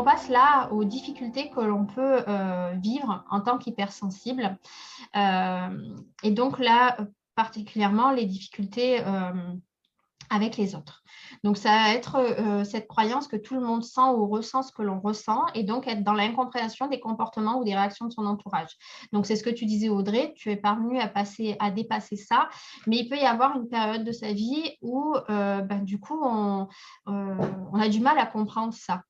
on passe là aux difficultés que l'on peut vivre en tant qu'hypersensible. Et donc là, particulièrement les difficultés avec les autres. Donc, ça va être cette croyance que tout le monde sent ou ressent ce que l'on ressent et donc être dans l'incompréhension des comportements ou des réactions de son entourage. Donc, c'est ce que tu disais, Audrey, tu es parvenue à dépasser ça, mais il peut y avoir une période de sa vie où, du coup, on a du mal à comprendre ça.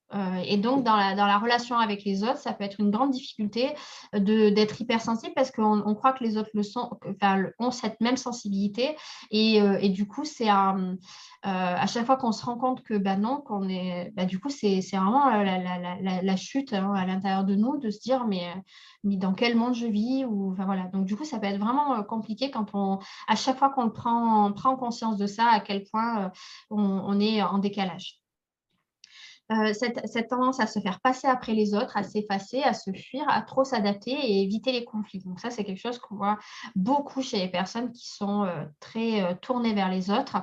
Et donc, dans la relation avec les autres, ça peut être une grande difficulté d'être hypersensible parce qu'on croit que les autres ont cette même sensibilité et du coup, c'est à chaque fois qu'on se rend compte que non, du coup, c'est vraiment la chute hein, à l'intérieur de nous de se dire mais dans quel monde je vis ou, enfin, voilà. Donc, du coup, ça peut être vraiment compliqué à chaque fois qu'on prend conscience de ça, à quel point on est en décalage. Cette tendance à se faire passer après les autres, à s'effacer, à se fuir, à trop s'adapter et éviter les conflits. Donc ça, c'est quelque chose qu'on voit beaucoup chez les personnes qui sont très tournées vers les autres.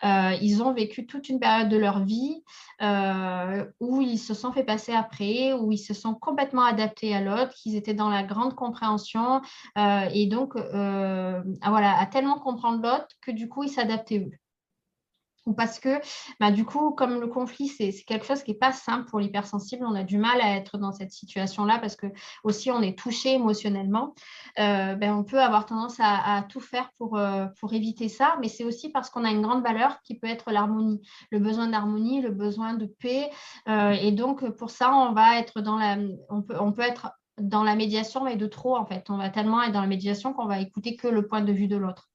Ils ont vécu toute une période de leur vie où ils se sont fait passer après, où ils se sont complètement adaptés à l'autre, qu'ils étaient dans la grande compréhension et donc à tellement comprendre l'autre que du coup, ils s'adaptaient eux. Ou parce que, du coup, comme le conflit, c'est quelque chose qui n'est pas simple pour l'hypersensible, on a du mal à être dans cette situation-là parce que aussi on est touché émotionnellement. On peut avoir tendance à tout faire pour éviter ça, mais c'est aussi parce qu'on a une grande valeur qui peut être l'harmonie, le besoin d'harmonie, le besoin de paix. Et donc, pour ça, on peut être dans la médiation, mais de trop, en fait. On va tellement être dans la médiation qu'on va écouter que le point de vue de l'autre.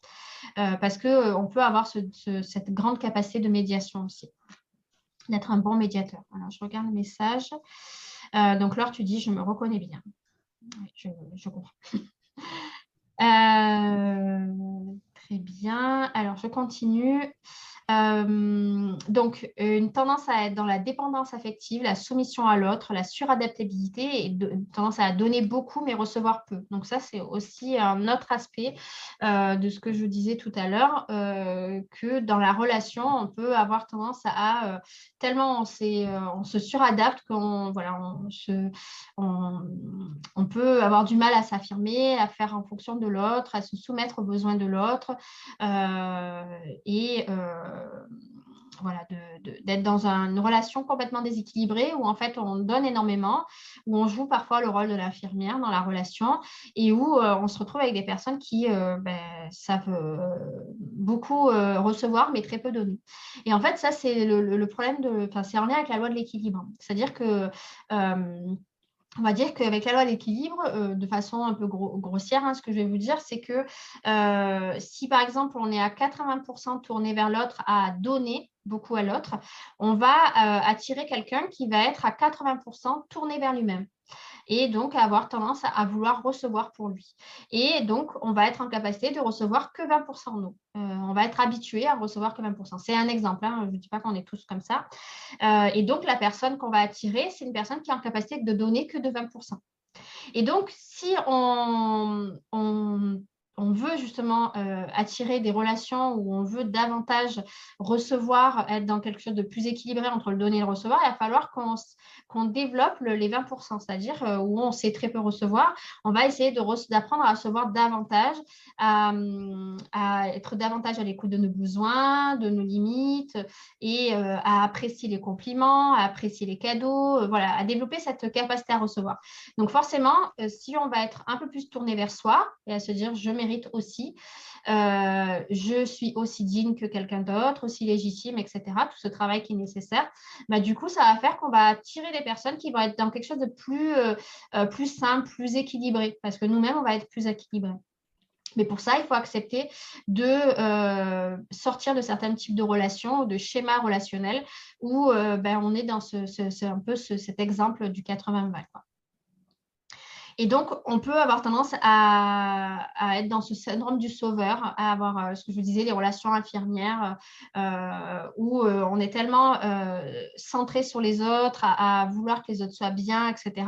Parce qu'on peut avoir cette grande capacité de médiation aussi, d'être un bon médiateur. Alors, je regarde le message. Donc, Laure, tu dis, je me reconnais bien. Je comprends. Très bien. Alors, je continue. Donc, une tendance à être dans la dépendance affective, la soumission à l'autre, la suradaptabilité et une tendance à donner beaucoup mais recevoir peu. Donc ça, c'est aussi un autre aspect de ce que je disais tout à l'heure, que dans la relation, on peut avoir tendance à tellement on se suradapte qu'on on peut avoir du mal à s'affirmer, à faire en fonction de l'autre, à se soumettre aux besoins de l'autre d'être dans une relation complètement déséquilibrée où en fait on donne énormément, où on joue parfois le rôle de l'infirmière dans la relation et où on se retrouve avec des personnes qui savent beaucoup recevoir mais très peu donner. Et en fait ça c'est le problème c'est en lien avec la loi de l'équilibre. C'est-à-dire que on va dire qu'avec la loi de l'équilibre, de façon un peu grossière, ce que je vais vous dire, c'est que si par exemple on est à 80% tourné vers l'autre, à donner beaucoup à l'autre, on va attirer quelqu'un qui va être à 80% tourné vers lui-même et donc avoir tendance à vouloir recevoir pour lui. Et donc, on va être en capacité de recevoir que 20% nous. On va être habitué à recevoir que 20%. C'est un exemple, je ne dis pas qu'on est tous comme ça. Et donc, la personne qu'on va attirer, c'est une personne qui est en capacité de donner que de 20%. Et donc, si on veut justement attirer des relations où on veut davantage recevoir, être dans quelque chose de plus équilibré entre le donner et le recevoir, il va falloir qu'on développe les 20%, c'est-à-dire où on sait très peu recevoir, on va essayer d'apprendre à recevoir davantage, à être davantage à l'écoute de nos besoins, de nos limites et à apprécier les compliments, à apprécier les cadeaux, à développer cette capacité à recevoir. Donc forcément, si on va être un peu plus tourné vers soi et à se dire je mérite aussi, je suis aussi digne que quelqu'un d'autre, aussi légitime, etc. Tout ce travail qui est nécessaire, du coup, ça va faire qu'on va attirer des personnes qui vont être dans quelque chose de plus simple, plus équilibré, parce que nous-mêmes, on va être plus équilibrés. Mais pour ça, il faut accepter de sortir de certains types de relations, de schémas relationnels où on est dans un peu cet exemple du 80-20, quoi. Et donc, on peut avoir tendance à être dans ce syndrome du sauveur, à avoir, ce que je vous disais, les relations infirmières, où on est tellement centré sur les autres, à vouloir que les autres soient bien, etc.,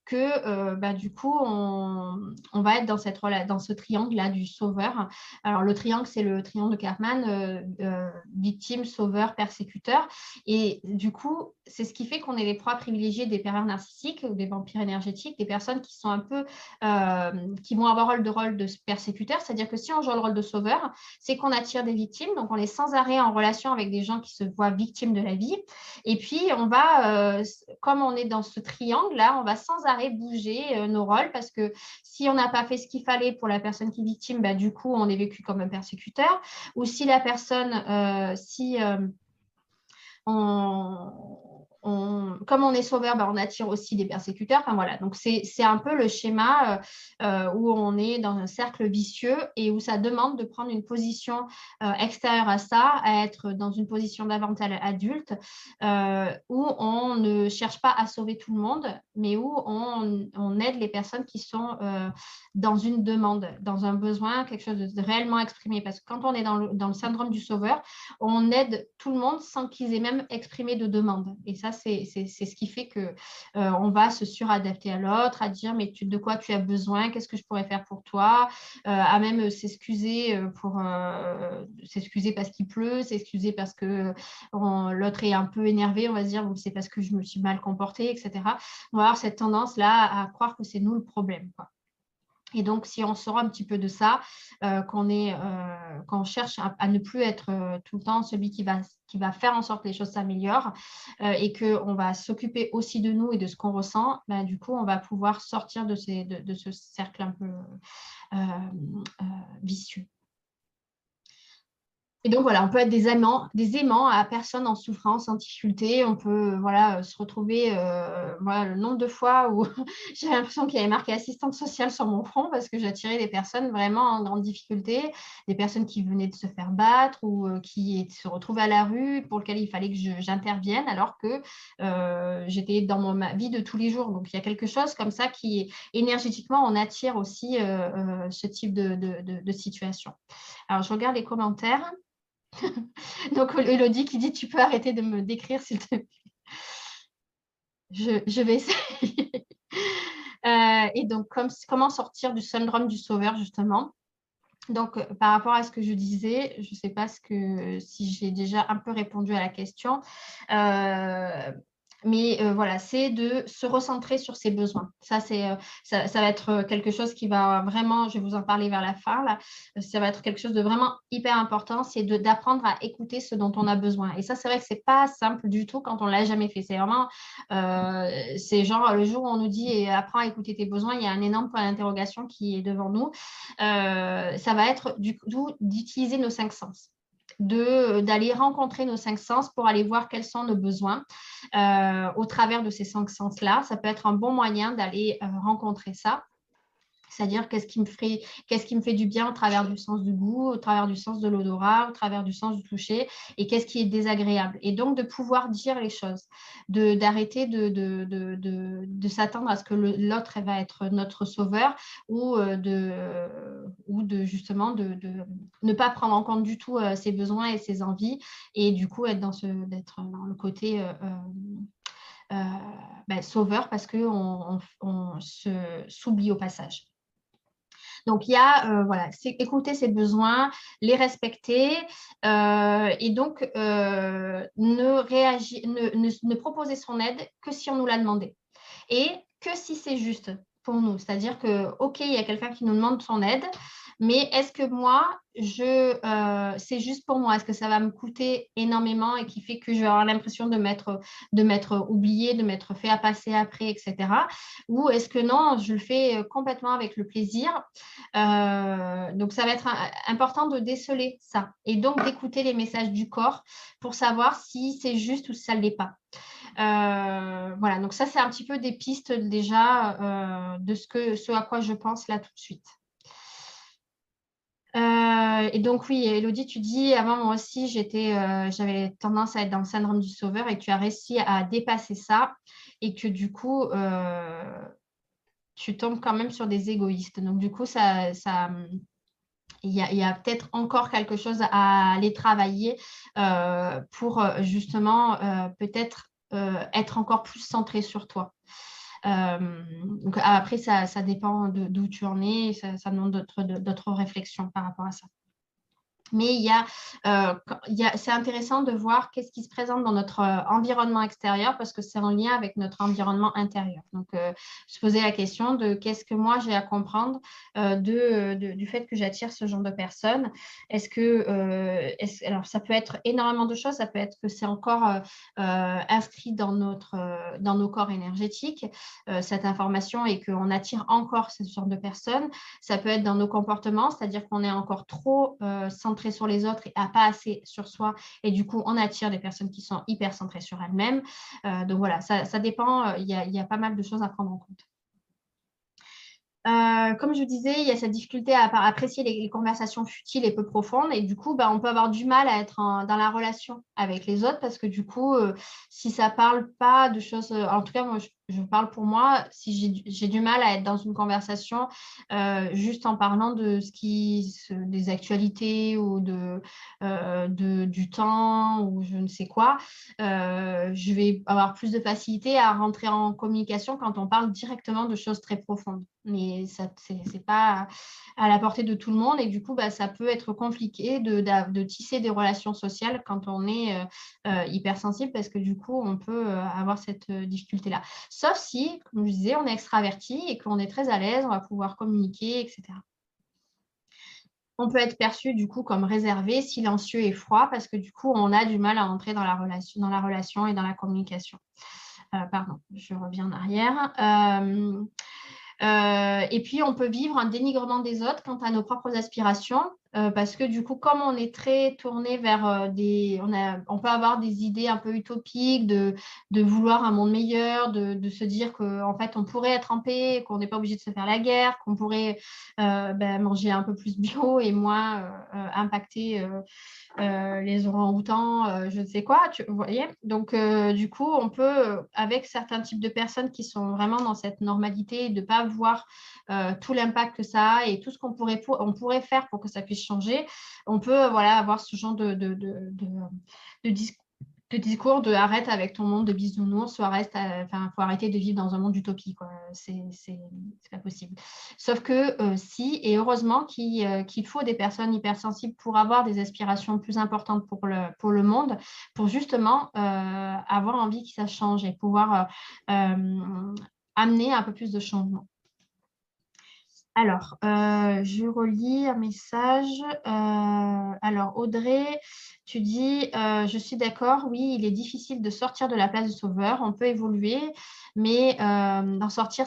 que du coup, on va être dans ce triangle-là du sauveur. Alors, le triangle, c'est le triangle de Karpman, victime, sauveur, persécuteur. Et du coup, c'est ce qui fait qu'on est les proies privilégiées des pervers narcissiques ou des vampires énergétiques, des personnes qui sont un peu, qui vont avoir le rôle de persécuteur. C'est-à-dire que si on joue le rôle de sauveur, c'est qu'on attire des victimes. Donc, on est sans arrêt en relation avec des gens qui se voient victimes de la vie. Et puis, on va, comme on est dans ce triangle-là, on va sans arrêt bouger nos rôles parce que si on n'a pas fait ce qu'il fallait pour la personne qui est victime, du coup, on est vécu comme un persécuteur. Ou si la personne, comme on est sauveur, on attire aussi des persécuteurs. Enfin, voilà. Donc, c'est un peu le schéma où on est dans un cercle vicieux et où ça demande de prendre une position extérieure à ça, à être dans une position davantage adulte, où on ne cherche pas à sauver tout le monde, mais où on aide les personnes qui sont dans une demande, dans un besoin, quelque chose de réellement exprimé. Parce que quand on est dans le syndrome du sauveur, on aide tout le monde sans qu'ils aient même exprimé de demande. Et ça, c'est ce qui fait que on va se suradapter à l'autre, à dire mais de quoi tu as besoin, qu'est-ce que je pourrais faire pour toi, à même s'excuser s'excuser parce qu'il pleut, s'excuser parce que l'autre est un peu énervé, on va se dire bon, c'est parce que je me suis mal comportée, etc. On va avoir cette tendance-là à croire que c'est nous le problème, quoi. Et donc, si on sort un petit peu de ça, qu'on cherche à ne plus être tout le temps celui qui va faire en sorte que les choses s'améliorent et qu'on va s'occuper aussi de nous et de ce qu'on ressent, du coup, on va pouvoir sortir de ce cercle un peu vicieux. Et donc, voilà, on peut être des aimants à personnes en souffrance, en difficulté. On peut se retrouver, le nombre de fois où j'ai l'impression qu'il y avait marqué assistante sociale sur mon front parce que j'attirais des personnes vraiment en grande difficulté, des personnes qui venaient de se faire battre ou qui se retrouvaient à la rue, pour lesquelles il fallait que j'intervienne alors que j'étais dans ma vie de tous les jours. Donc, il y a quelque chose comme ça qui, énergétiquement, on attire aussi ce type de situation. Alors, je regarde les commentaires. Donc, Elodie qui dit, tu peux arrêter de me décrire, s'il te plaît. Je vais essayer. Et donc, comment sortir du syndrome du sauveur, justement. Donc, par rapport à ce que je disais, je ne sais pas si j'ai déjà un peu répondu à la question. Mais voilà, c'est de se recentrer sur ses besoins. Ça va être quelque chose qui va vraiment, je vais vous en parler vers la fin, là. Ça va être quelque chose de vraiment hyper important, c'est d'apprendre à écouter ce dont on a besoin. Et ça, c'est vrai que ce n'est pas simple du tout quand on ne l'a jamais fait. C'est vraiment, c'est genre le jour où on nous dit apprends à écouter tes besoins, il y a un énorme point d'interrogation qui est devant nous. Ça va être du coup d'utiliser nos 5 sens. D'aller rencontrer nos 5 sens pour aller voir quels sont nos besoins au travers de ces 5 sens-là. Ça peut être un bon moyen d'aller rencontrer ça. C'est-à-dire qu'est-ce qui me fait du bien au travers du sens du goût, au travers du sens de l'odorat, au travers du sens du toucher, et qu'est-ce qui est désagréable. Et donc, de pouvoir dire les choses, d'arrêter de s'attendre à ce que l'autre va être notre sauveur ou justement de ne pas prendre en compte du tout ses besoins et ses envies et du coup d'être dans le côté sauveur parce qu'on s'oublie au passage. Donc, il y a, c'est écouter ses besoins, les respecter et donc ne proposer son aide que si on nous l'a demandé et que si c'est juste pour nous. C'est-à-dire que, OK, il y a quelqu'un qui nous demande son aide, mais est-ce que moi, c'est juste pour moi? Est-ce que ça va me coûter énormément et qui fait que je vais avoir l'impression de m'être oublié, de m'être fait à passer après, etc. Ou est-ce que non, je le fais complètement avec le plaisir? Donc, ça va être important de déceler ça et donc d'écouter les messages du corps pour savoir si c'est juste ou si ça ne l'est pas. Voilà, donc ça, c'est un petit peu des pistes déjà de ce à quoi je pense là tout de suite. Et donc, oui, Elodie, tu dis, avant moi aussi, j'avais tendance à être dans le syndrome du sauveur et tu as réussi à dépasser ça et que du coup, tu tombes quand même sur des égoïstes. Donc, du coup, il y a peut-être encore quelque chose à aller travailler pour justement peut-être être encore plus centré sur toi. Donc après, ça dépend d'où tu en es, ça demande d'autres réflexions par rapport à ça. Mais c'est intéressant de voir qu'est-ce qui se présente dans notre environnement extérieur parce que c'est en lien avec notre environnement intérieur. Donc, se poser la question de qu'est-ce que moi j'ai à comprendre du fait que j'attire ce genre de personnes. Alors, ça peut être énormément de choses. Ça peut être que c'est encore inscrit dans nos corps énergétiques, cette information, et qu'on attire encore ce genre de personnes. Ça peut être dans nos comportements, c'est-à-dire qu'on est encore trop centré sur les autres et pas assez sur soi. Et du coup, on attire des personnes qui sont hyper centrées sur elles-mêmes. Donc voilà, ça dépend. Il y a pas mal de choses à prendre en compte. Comme je disais, il y a cette difficulté à apprécier les conversations futiles et peu profondes. Et du coup, on peut avoir du mal à être dans la relation avec les autres parce que du coup, si ça ne parle pas de choses... en tout cas, moi, je parle pour moi. Si j'ai du mal à être dans une conversation juste en parlant des actualités ou du temps ou je ne sais quoi, je vais avoir plus de facilité à rentrer en communication quand on parle directement de choses très profondes. Mais ce n'est pas à la portée de tout le monde et du coup, ça peut être compliqué de tisser des relations sociales quand on est hypersensible parce que du coup, on peut avoir cette difficulté-là. Sauf si, comme je disais, on est extraverti et qu'on est très à l'aise, on va pouvoir communiquer, etc. On peut être perçu du coup comme réservé, silencieux et froid parce que du coup, on a du mal à entrer dans la relation et dans la communication. Pardon, je reviens en arrière. Et puis, on peut vivre un dénigrement des autres quant à nos propres aspirations, parce que du coup, comme on est très tourné vers on peut avoir des idées un peu utopiques de vouloir un monde meilleur, de se dire qu'en fait, on pourrait être en paix, qu'on n'est pas obligé de se faire la guerre, qu'on pourrait manger un peu plus bio et moins impacter les orang-outans, je ne sais quoi, vous voyez. Donc, du coup, on peut, avec certains types de personnes qui sont vraiment dans cette normalité, de ne pas voir tout l'impact que ça a et tout ce qu'on pourrait faire pour que ça puisse changer, on peut avoir ce genre discours de arrête avec ton monde de bisounours, faut arrêter de vivre dans un monde d'utopie, quoi. C'est pas possible. Sauf que si, et heureusement qu'il faut des personnes hypersensibles pour avoir des aspirations plus importantes pour le monde, pour justement avoir envie que ça change et pouvoir amener un peu plus de changement. Alors, je relis un message. Alors, Audrey, tu dis, je suis d'accord, oui, il est difficile de sortir de la place de sauveur, on peut évoluer, mais d'en sortir,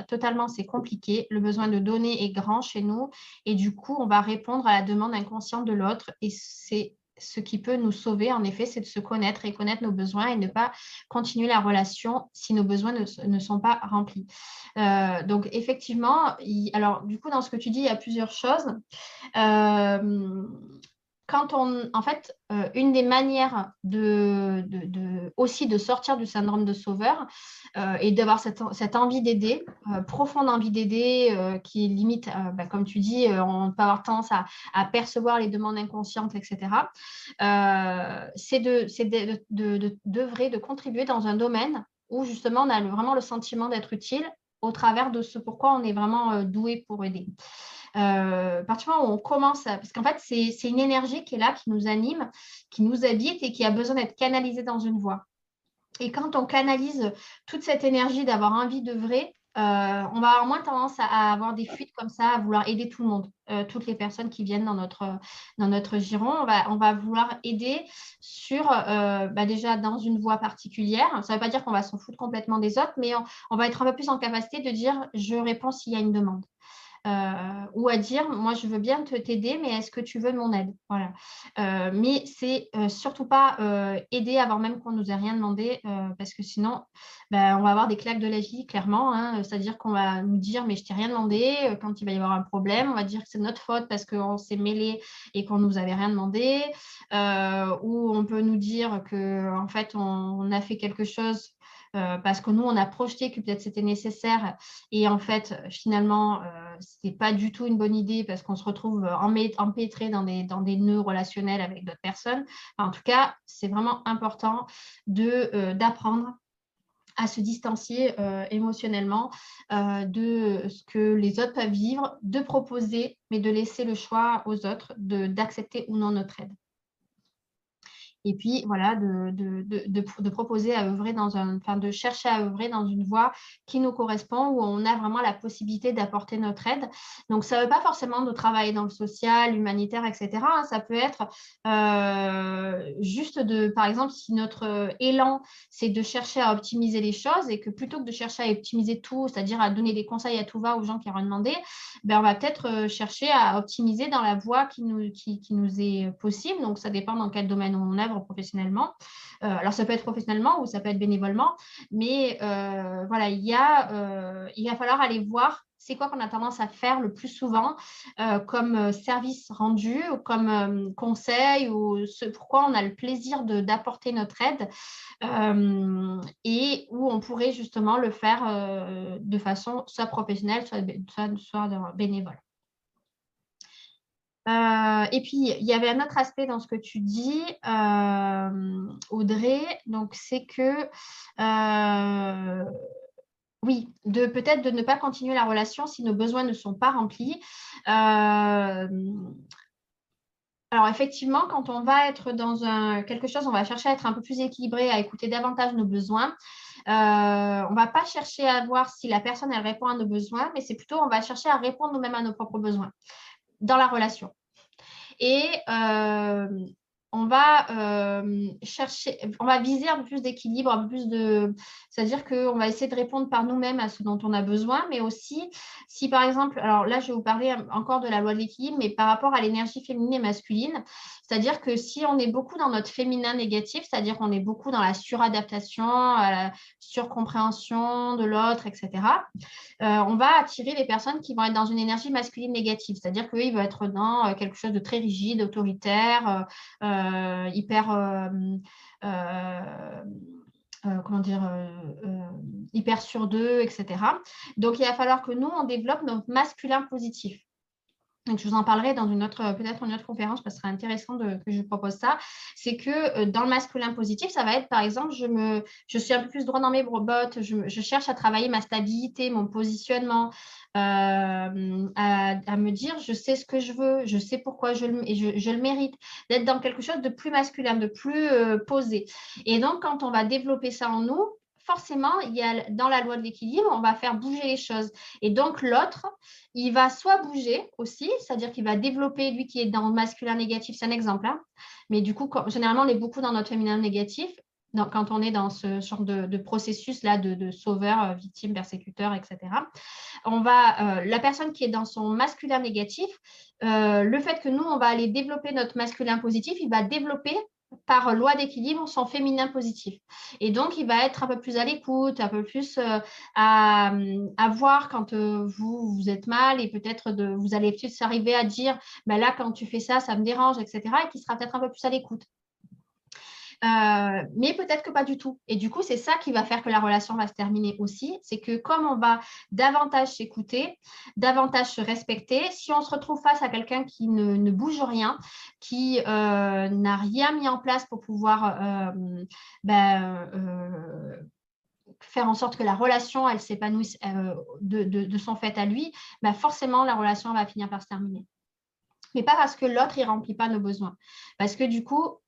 totalement, c'est compliqué. Le besoin de donner est grand chez nous et du coup, on va répondre à la demande inconsciente de l'autre et c'est ce qui peut nous sauver, en effet, c'est de se connaître et connaître nos besoins et ne pas continuer la relation si nos besoins ne sont pas remplis. Donc, effectivement, alors, du coup, dans ce que tu dis, il y a plusieurs choses. En fait, une des manières aussi de sortir du syndrome de sauveur et d'avoir cette envie d'aider, profonde envie d'aider, qui est limite, comme tu dis, on peut avoir tendance à percevoir les demandes inconscientes, etc. C'est d'œuvrer, de contribuer dans un domaine où justement on a vraiment le sentiment d'être utile au travers de ce pourquoi on est vraiment doué pour aider. À partir du moment où on commence parce qu'en fait, c'est une énergie qui est là, qui nous anime, qui nous habite et qui a besoin d'être canalisée dans une voie. Et quand on canalise toute cette énergie d'avoir envie d'œuvrer, on va avoir moins tendance à avoir des fuites comme ça, à vouloir aider tout le monde, toutes les personnes qui viennent dans notre giron. On va vouloir aider déjà dans une voie particulière. Ça ne veut pas dire qu'on va s'en foutre complètement des autres, mais on va être un peu plus en capacité de dire je réponds s'il y a une demande. Ou à dire, moi, je veux bien t'aider, mais est-ce que tu veux mon aide? Voilà. Mais c'est surtout pas aider avant même qu'on nous ait rien demandé, parce que sinon, on va avoir des claques de la vie, clairement. Hein, c'est-à-dire qu'on va nous dire, mais je t'ai rien demandé. Quand il va y avoir un problème, on va dire que c'est notre faute parce qu'on s'est mêlé et qu'on nous avait rien demandé. Ou on peut nous dire que en fait, on a fait quelque chose parce que nous, on a projeté que peut-être c'était nécessaire et en fait, finalement, ce n'était pas du tout une bonne idée parce qu'on se retrouve empêtré dans des nœuds relationnels avec d'autres personnes. Enfin, en tout cas, c'est vraiment important d'apprendre à se distancier émotionnellement de ce que les autres peuvent vivre, de proposer, mais de laisser le choix aux autres d'accepter ou non notre aide. Et puis, voilà, de proposer à œuvrer de chercher à œuvrer dans une voie qui nous correspond, où on a vraiment la possibilité d'apporter notre aide. Donc, ça ne veut pas forcément de travailler dans le social, l'humanitaire, etc. Ça peut être juste par exemple, si notre élan, c'est de chercher à optimiser les choses et que plutôt que de chercher à optimiser tout, c'est-à-dire à donner des conseils à tout va aux gens qui auront demandé, on va peut-être chercher à optimiser dans la voie qui nous est possible. Donc, ça dépend dans quel domaine on œuvre professionnellement. Alors, ça peut être professionnellement ou ça peut être bénévolement, mais voilà, il va falloir aller voir c'est quoi qu'on a tendance à faire le plus souvent comme service rendu, ou comme conseil, ou pourquoi on a le plaisir d'apporter notre aide et où on pourrait justement le faire de façon soit professionnelle, soit bénévole. Et puis, il y avait un autre aspect dans ce que tu dis, Audrey, donc c'est que oui, peut-être de ne pas continuer la relation si nos besoins ne sont pas remplis. Alors, effectivement, quand on va être dans quelque chose, on va chercher à être un peu plus équilibré, à écouter davantage nos besoins. On ne va pas chercher à voir si la personne, elle répond à nos besoins, mais c'est plutôt, on va chercher à répondre nous-mêmes à nos propres besoins dans la relation. Et on va viser un peu plus d'équilibre, un peu plus c'est-à-dire qu'on va essayer de répondre par nous-mêmes à ce dont on a besoin, mais aussi si par exemple, alors là je vais vous parler encore de la loi de l'équilibre, mais par rapport à l'énergie féminine et masculine, c'est-à-dire que si on est beaucoup dans notre féminin négatif, c'est-à-dire qu'on est beaucoup dans la suradaptation, la surcompréhension de l'autre, etc., on va attirer les personnes qui vont être dans une énergie masculine négative, c'est-à-dire qu'eux, ils vont être dans quelque chose de très rigide, autoritaire, hyper sûr d'eux, etc. Donc, il va falloir que nous, on développe notre masculin positif. Donc, je vous en parlerai dans peut-être une autre conférence, parce que ce serait intéressant que je propose ça. C'est que dans le masculin positif, ça va être, par exemple, je suis un peu plus droit dans mes bottes, je cherche à travailler ma stabilité, mon positionnement, à me dire, je sais ce que je veux, je sais pourquoi je le mérite, d'être dans quelque chose de plus masculin, de plus posé. Et donc, quand on va développer ça en nous, forcément, dans la loi de l'équilibre, on va faire bouger les choses. Et donc, l'autre, il va soit bouger aussi, c'est-à-dire qu'il va développer, lui qui est dans le masculin négatif, c'est un exemple, hein, mais du coup, généralement, on est beaucoup dans notre féminin négatif, quand on est dans ce genre de processus-là de sauveur, victime, persécuteur, etc. La personne qui est dans son masculin négatif, le fait que nous, on va aller développer notre masculin positif, il va développer par loi d'équilibre son féminin positif. Et donc, il va être un peu plus à l'écoute, un peu plus à voir quand vous êtes mal et peut-être vous allez peut-être arriver à dire ben là, quand tu fais ça, ça me dérange, etc. Et qui sera peut-être un peu plus à l'écoute. Mais peut-être que pas du tout. Et du coup, c'est ça qui va faire que la relation va se terminer aussi. C'est que comme on va davantage s'écouter, davantage se respecter, si on se retrouve face à quelqu'un qui ne bouge rien, qui n'a rien mis en place pour pouvoir faire en sorte que la relation, elle s'épanouisse de son fait à lui, forcément, la relation va finir par se terminer. Mais pas parce que l'autre, il ne remplit pas nos besoins. Parce que du coup,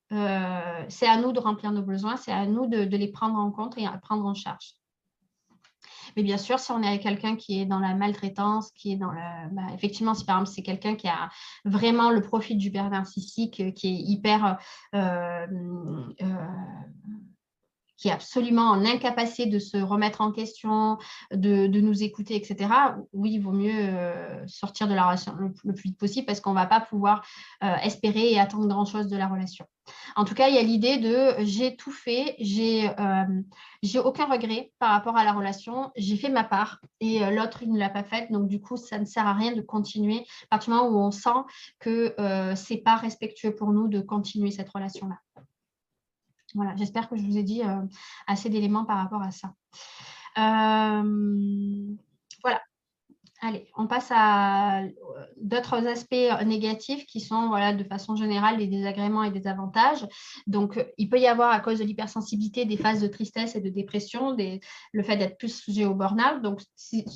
c'est à nous de remplir nos besoins, c'est à nous de les prendre en compte et à prendre en charge. Mais bien sûr, si on est avec quelqu'un qui est dans la maltraitance, qui est dans effectivement, si par exemple c'est quelqu'un qui a vraiment le profil du pervers narcissique, qui est hyper qui est absolument en incapacité de se remettre en question, de nous écouter, etc., oui, il vaut mieux sortir de la relation le plus vite possible parce qu'on ne va pas pouvoir espérer et attendre grand-chose de la relation. En tout cas, il y a l'idée de j'ai tout fait, j'ai aucun regret par rapport à la relation, j'ai fait ma part et l'autre, il ne l'a pas faite. Donc, du coup, ça ne sert à rien de continuer à partir du moment où on sent que ce n'est pas respectueux pour nous de continuer cette relation-là. Voilà, j'espère que je vous ai dit assez d'éléments par rapport à ça. Voilà. Allez, on passe à d'autres aspects négatifs qui sont, voilà, de façon générale, des désagréments et des avantages. Donc, il peut y avoir, à cause de l'hypersensibilité, des phases de tristesse et de dépression, le fait d'être plus sujet au burn-out. Donc,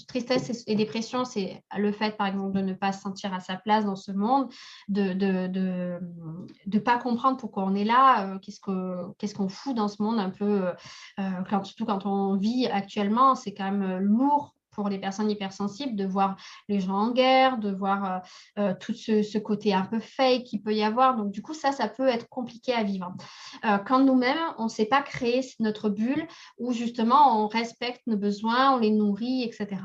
tristesse et dépression, c'est le fait, par exemple, de ne pas se sentir à sa place dans ce monde, de pas comprendre pourquoi on est là, qu'est-ce qu'on fout dans ce monde un peu, surtout quand on vit actuellement, c'est quand même lourd pour les personnes hypersensibles de voir les gens en guerre, de voir tout ce côté un peu fake qu'il peut y avoir. Donc, du coup, ça peut être compliqué à vivre. Quand nous-mêmes, on ne sait pas créer notre bulle où justement on respecte nos besoins, on les nourrit, etc.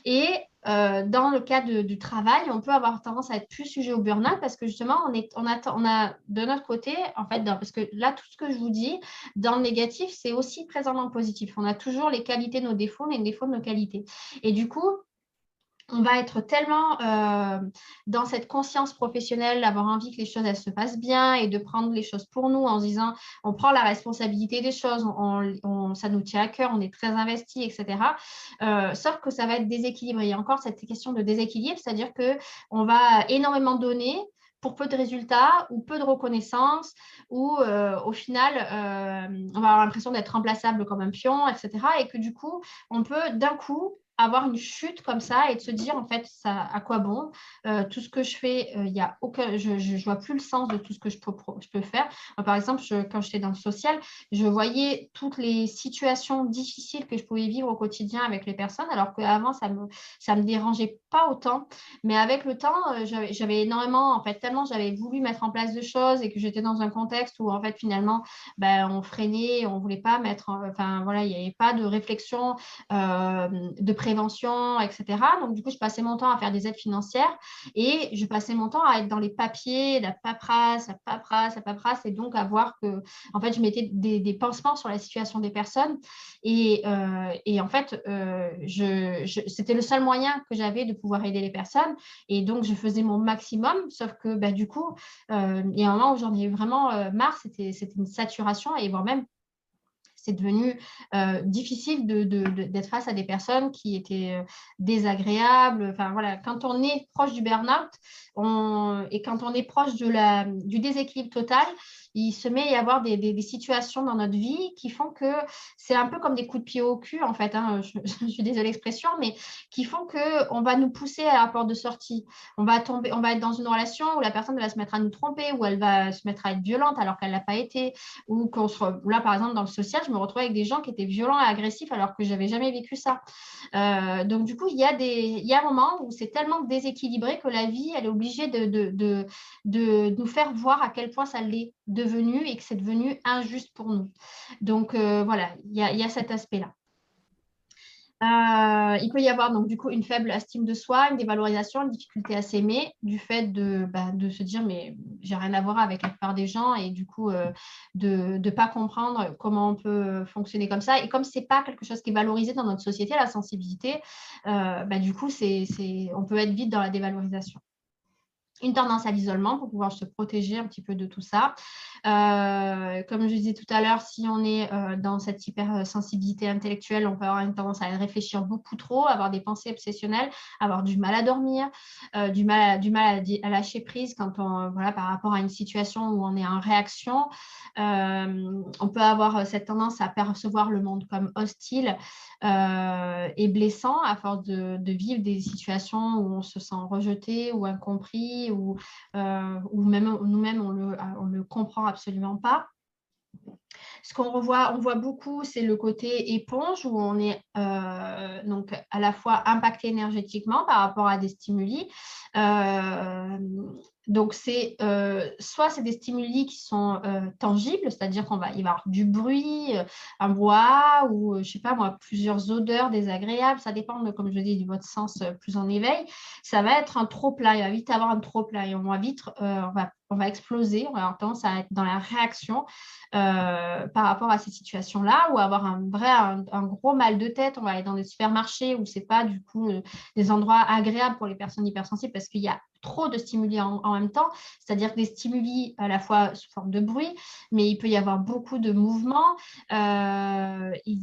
Et dans le cas du travail, on peut avoir tendance à être plus sujet au burn-out parce que justement, on a de notre côté, en fait, parce que là, tout ce que je vous dis, dans le négatif, c'est aussi présent dans le positif. On a toujours les qualités de nos défauts, les défauts de nos qualités. Et du coup, on va être tellement dans cette conscience professionnelle, d'avoir envie que les choses elles se passent bien et de prendre les choses pour nous en se disant on prend la responsabilité des choses, ça nous tient à cœur, on est très investi, etc. Sauf que ça va être déséquilibré. Il y a encore cette question de déséquilibre, c'est-à-dire qu'on va énormément donner pour peu de résultats ou peu de reconnaissance, ou au final, on va avoir l'impression d'être remplaçable comme un pion, etc. Et que du coup, on peut d'un coup avoir une chute comme ça et de se dire en fait ça à quoi bon, tout ce que je fais, y a aucun, je vois plus le sens de tout ce que je peux faire. Moi, par exemple, quand j'étais dans le social, je voyais toutes les situations difficiles que je pouvais vivre au quotidien avec les personnes, alors qu'avant ça me dérangeait pas autant, mais avec le temps j'avais énormément, en fait, tellement j'avais voulu mettre en place de choses et que j'étais dans un contexte où en fait finalement on freinait, on voulait pas mettre, enfin voilà, il n'y avait pas de réflexion, de prévention, etc. Donc, du coup, je passais mon temps à faire des aides financières et je passais mon temps à être dans les papiers, la paperasse, et donc à voir que, en fait, je mettais des pansements sur la situation des personnes et en fait, c'était le seul moyen que j'avais de pouvoir aider les personnes et donc je faisais mon maximum, sauf que du coup, il y a un moment où j'en ai eu vraiment marre, c'était une saturation et voire même c'est devenu difficile d'être face à des personnes qui étaient désagréables. Enfin, voilà, quand on est proche du burn-out et quand on est proche du déséquilibre total, il se met à y avoir des situations dans notre vie qui font que c'est un peu comme des coups de pied au cul, en fait, hein, je suis désolée l'expression, mais qui font qu'on va nous pousser à la porte de sortie. On va être dans une relation où la personne va se mettre à nous tromper, où elle va se mettre à être violente alors qu'elle ne l'a pas été, ou là, par exemple, dans le social, je me retrouvais avec des gens qui étaient violents et agressifs alors que je n'avais jamais vécu ça. Donc, du coup, il y a un moment où c'est tellement déséquilibré que la vie, elle est obligée de nous faire voir à quel point ça l'est devenu et que c'est devenu injuste pour nous. Donc, voilà, il y a cet aspect-là. Il peut y avoir donc du coup une faible estime de soi, une dévalorisation, une difficulté à s'aimer, du fait de se dire mais j'ai rien à voir avec la plupart des gens et du coup de ne pas comprendre comment on peut fonctionner comme ça. Et comme c'est pas quelque chose qui est valorisé dans notre société, la sensibilité, du coup on peut être vite dans la dévalorisation. Une tendance à l'isolement pour pouvoir se protéger un petit peu de tout ça. Comme je disais tout à l'heure, si on est dans cette hypersensibilité intellectuelle, on peut avoir une tendance à réfléchir beaucoup trop, avoir des pensées obsessionnelles, avoir du mal à dormir, du mal à lâcher prise quand par rapport à une situation où on est en réaction. On peut avoir cette tendance à percevoir le monde comme hostile et blessant à force de vivre des situations où on se sent rejeté ou incompris ou même nous-mêmes on le comprend absolument pas. Ce on voit beaucoup, c'est le côté éponge où on est donc à la fois impacté énergétiquement par rapport à des stimuli. Donc, soit c'est des stimuli qui sont tangibles, c'est-à-dire il va y avoir du bruit, un brouhaha ou, je sais pas moi, plusieurs odeurs désagréables. Ça dépend, comme je dis, de votre sens plus en éveil. Ça va être un trop-plein. Il va vite avoir un trop-plein et on va exploser. On va avoir tendance à être dans la réaction par rapport à ces situations-là ou avoir un gros mal de tête. On va aller dans des supermarchés où c'est pas du coup des endroits agréables pour les personnes hypersensibles parce qu'il y a trop de stimuli en même temps, c'est-à-dire des stimuli à la fois sous forme de bruit, mais il peut y avoir beaucoup de mouvements.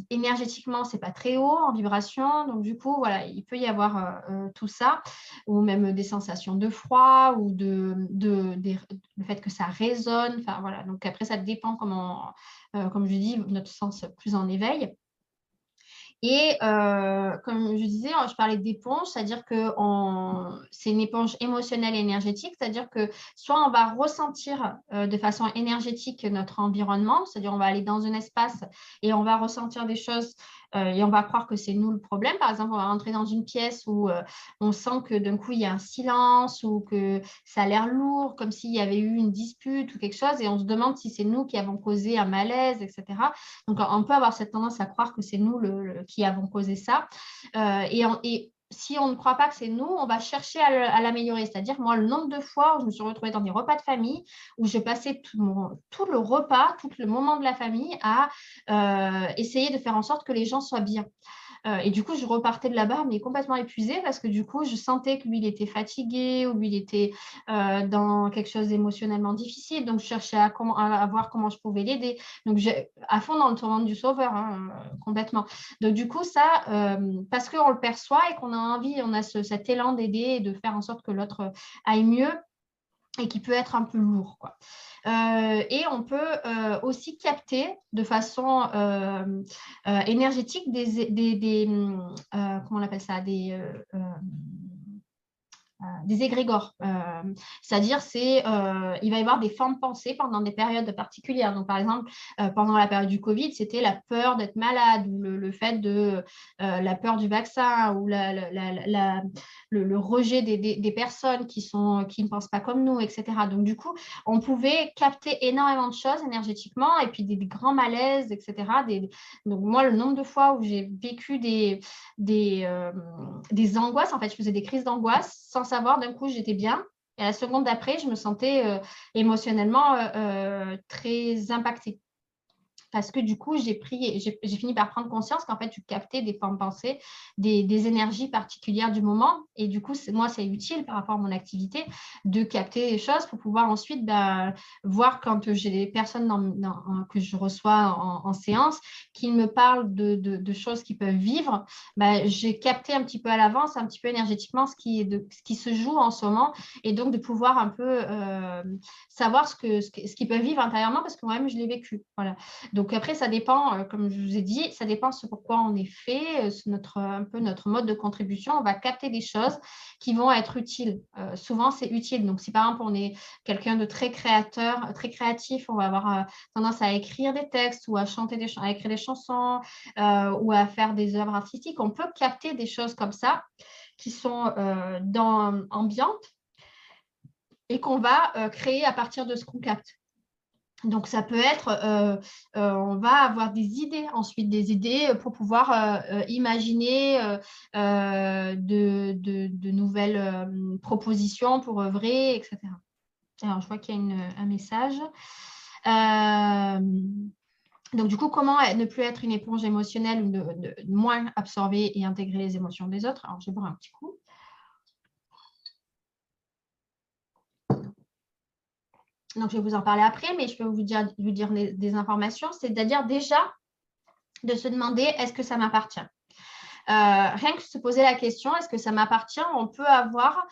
Énergétiquement, c'est pas très haut en vibration, donc du coup, voilà, il peut y avoir tout ça, ou même des sensations de froid, ou le fait que ça résonne. Enfin, voilà. Donc après, ça dépend comment, comme je dis, notre sens plus en éveil. Et comme je disais, je parlais d'éponge, c'est-à-dire que c'est une éponge émotionnelle et énergétique, c'est-à-dire que soit on va ressentir de façon énergétique notre environnement, c'est-à-dire on va aller dans un espace et on va ressentir des choses et on va croire que c'est nous le problème. Par exemple, on va rentrer dans une pièce où on sent que d'un coup il y a un silence ou que ça a l'air lourd, comme s'il y avait eu une dispute ou quelque chose, et on se demande si c'est nous qui avons causé un malaise, etc. Donc, on peut avoir cette tendance à croire que c'est nous qui avons causé ça. Et si on ne croit pas que c'est nous, on va chercher à l'améliorer. C'est-à-dire, moi, le nombre de fois où je me suis retrouvée dans des repas de famille, où je passais tout le repas, tout le moment de la famille à essayer de faire en sorte que les gens soient bien. Et du coup, je repartais de là-bas, mais complètement épuisée parce que du coup, je sentais que lui, il était fatigué ou lui, il était dans quelque chose d'émotionnellement difficile. Donc, je cherchais à voir comment je pouvais l'aider. Donc, à fond dans le tournant du sauveur, hein, complètement. Donc, du coup, ça, parce qu'on le perçoit et qu'on a envie, on a cet élan d'aider et de faire en sorte que l'autre aille mieux, et qui peut être un peu lourd, quoi. Et on peut aussi capter de façon énergétique comment on appelle ça, des égrégores. C'est-à-dire, il va y avoir des formes pensées pendant des périodes particulières. Donc, par exemple, pendant la période du Covid, c'était la peur d'être malade ou le fait de la peur du vaccin ou le rejet des personnes qui ne pensent pas comme nous, etc. Donc, du coup, on pouvait capter énormément de choses énergétiquement et puis des grands malaises, etc. Donc, moi, le nombre de fois où j'ai vécu des angoisses, en fait, je faisais des crises d'angoisse sans savoir, d'un coup, j'étais bien. Et à la seconde d'après, je me sentais émotionnellement très impactée. Parce que du coup, j'ai fini par prendre conscience qu'en fait, tu captais des formes pensées, des énergies particulières du moment. Et du coup, moi, c'est utile par rapport à mon activité de capter les choses pour pouvoir ensuite voir quand j'ai des personnes que je reçois en séance qui me parlent de choses qu'ils peuvent vivre. J'ai capté un petit peu à l'avance, un petit peu énergétiquement ce qui se joue en ce moment. Et donc, de pouvoir un peu savoir ce qu'ils peuvent vivre intérieurement parce que moi-même, je l'ai vécu. Voilà. Donc après, ça dépend, comme je vous ai dit, ça dépend ce pourquoi on est fait, un peu notre mode de contribution. On va capter des choses qui vont être utiles. Souvent, c'est utile. Donc si par exemple, on est quelqu'un de très créateur, très créatif, on va avoir tendance à écrire des textes ou à à écrire des chansons ou à faire des œuvres artistiques. On peut capter des choses comme ça qui sont ambiantes et qu'on va créer à partir de ce qu'on capte. Donc, ça peut être, on va avoir des idées, ensuite des idées pour pouvoir imaginer de nouvelles propositions pour œuvrer, etc. Alors, je vois qu'il y a un message. Donc, du coup, comment ne plus être une éponge émotionnelle ou de moins absorber et intégrer les émotions des autres? Alors, je vais boire un petit coup. Donc, je vais vous en parler après, mais je peux vous dire des informations. C'est-à-dire déjà de se demander est-ce que ça m'appartient? Rien que se poser la question, est-ce que ça m'appartient? On peut avoir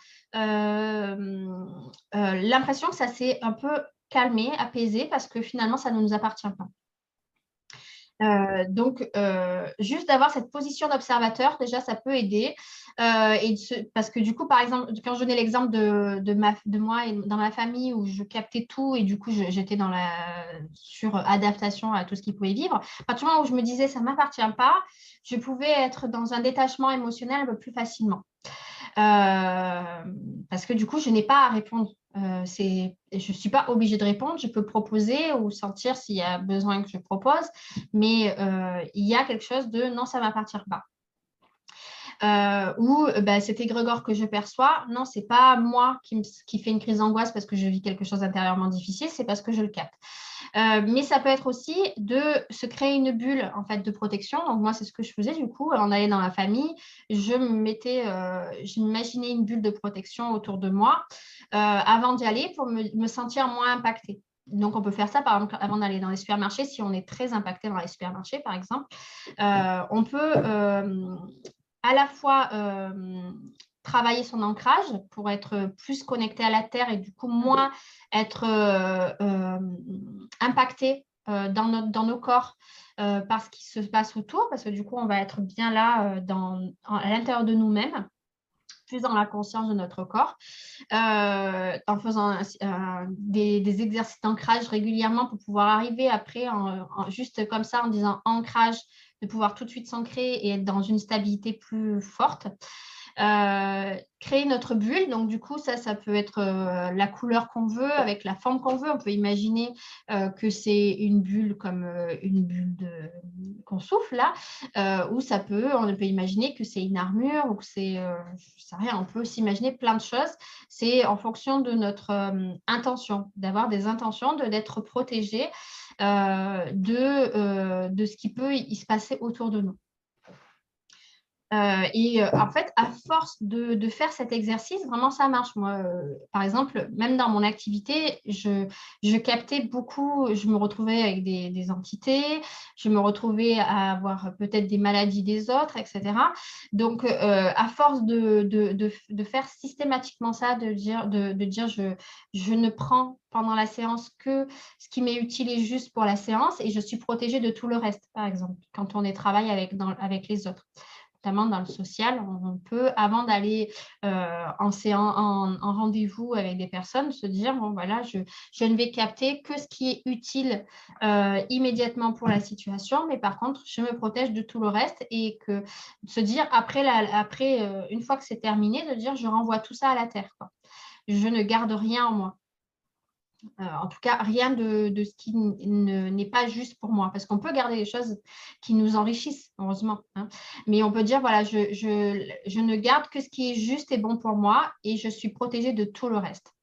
l'impression que ça s'est un peu calmé, apaisé, parce que finalement, ça ne nous appartient pas. Donc, juste d'avoir cette position d'observateur, déjà, ça peut aider. Parce que du coup, par exemple, quand je donnais l'exemple de moi et dans ma famille où je captais tout et du coup, j'étais dans la suradaptation à tout ce qu'ils pouvaient vivre, à partir du moment où je me disais ça ne m'appartient pas, je pouvais être dans un détachement émotionnel un peu plus facilement. Parce que du coup, je n'ai pas à répondre. Je ne suis pas obligée de répondre, je peux proposer ou sentir s'il y a besoin que je propose, mais il y a quelque chose de non, ça ne m'appartient pas. ou cet égrégore que je perçois, non, c'est pas moi qui fait une crise d'angoisse parce que je vis quelque chose d'intérieurement difficile, c'est parce que je le capte. Mais ça peut être aussi de se créer une bulle en fait de protection. Donc moi, c'est ce que je faisais du coup. On allait dans la famille, je m'imaginais une bulle de protection autour de moi avant d'y aller pour me sentir moins impactée. Donc, on peut faire ça, par exemple, avant d'aller dans les supermarchés. Si on est très impacté dans les supermarchés, par exemple, on peut à la fois travailler son ancrage pour être plus connecté à la terre et du coup moins être impacté dans nos corps par ce qui se passe autour, parce que du coup, on va être bien là à l'intérieur de nous-mêmes, plus dans la conscience de notre corps, en faisant des exercices d'ancrage régulièrement pour pouvoir arriver après, juste comme ça, en disant ancrage, de pouvoir tout de suite s'ancrer et être dans une stabilité plus forte. Créer notre bulle. Donc, du coup, ça peut être la couleur qu'on veut, avec la forme qu'on veut. On peut imaginer que c'est une bulle comme une bulle qu'on souffle là, ou on peut imaginer que c'est une armure ou que c'est, je sais rien, on peut s'imaginer plein de choses. C'est en fonction de notre intention, d'avoir des intentions, d'être protégé de ce qui peut y se passer autour de nous. En fait, à force de faire cet exercice, vraiment, ça marche. Moi, par exemple, même dans mon activité, je captais beaucoup, je me retrouvais avec des entités, je me retrouvais à avoir peut-être des maladies des autres, etc. Donc, à force de faire systématiquement ça, de dire je ne prends pendant la séance que ce qui m'est utile et juste pour la séance et je suis protégée de tout le reste, par exemple, quand on travaille avec les autres, notamment dans le social. On peut, avant d'aller en rendez-vous avec des personnes, se dire, bon, voilà, je ne vais capter que ce qui est utile immédiatement pour la situation, mais par contre, je me protège de tout le reste et que se dire, après une fois que c'est terminé, de dire, je renvoie tout ça à la terre, quoi. Je ne garde rien en moi. En tout cas, rien de ce qui n'est pas juste pour moi, parce qu'on peut garder les choses qui nous enrichissent, heureusement, hein. Mais on peut dire, voilà, je ne garde que ce qui est juste et bon pour moi et je suis protégée de tout le reste.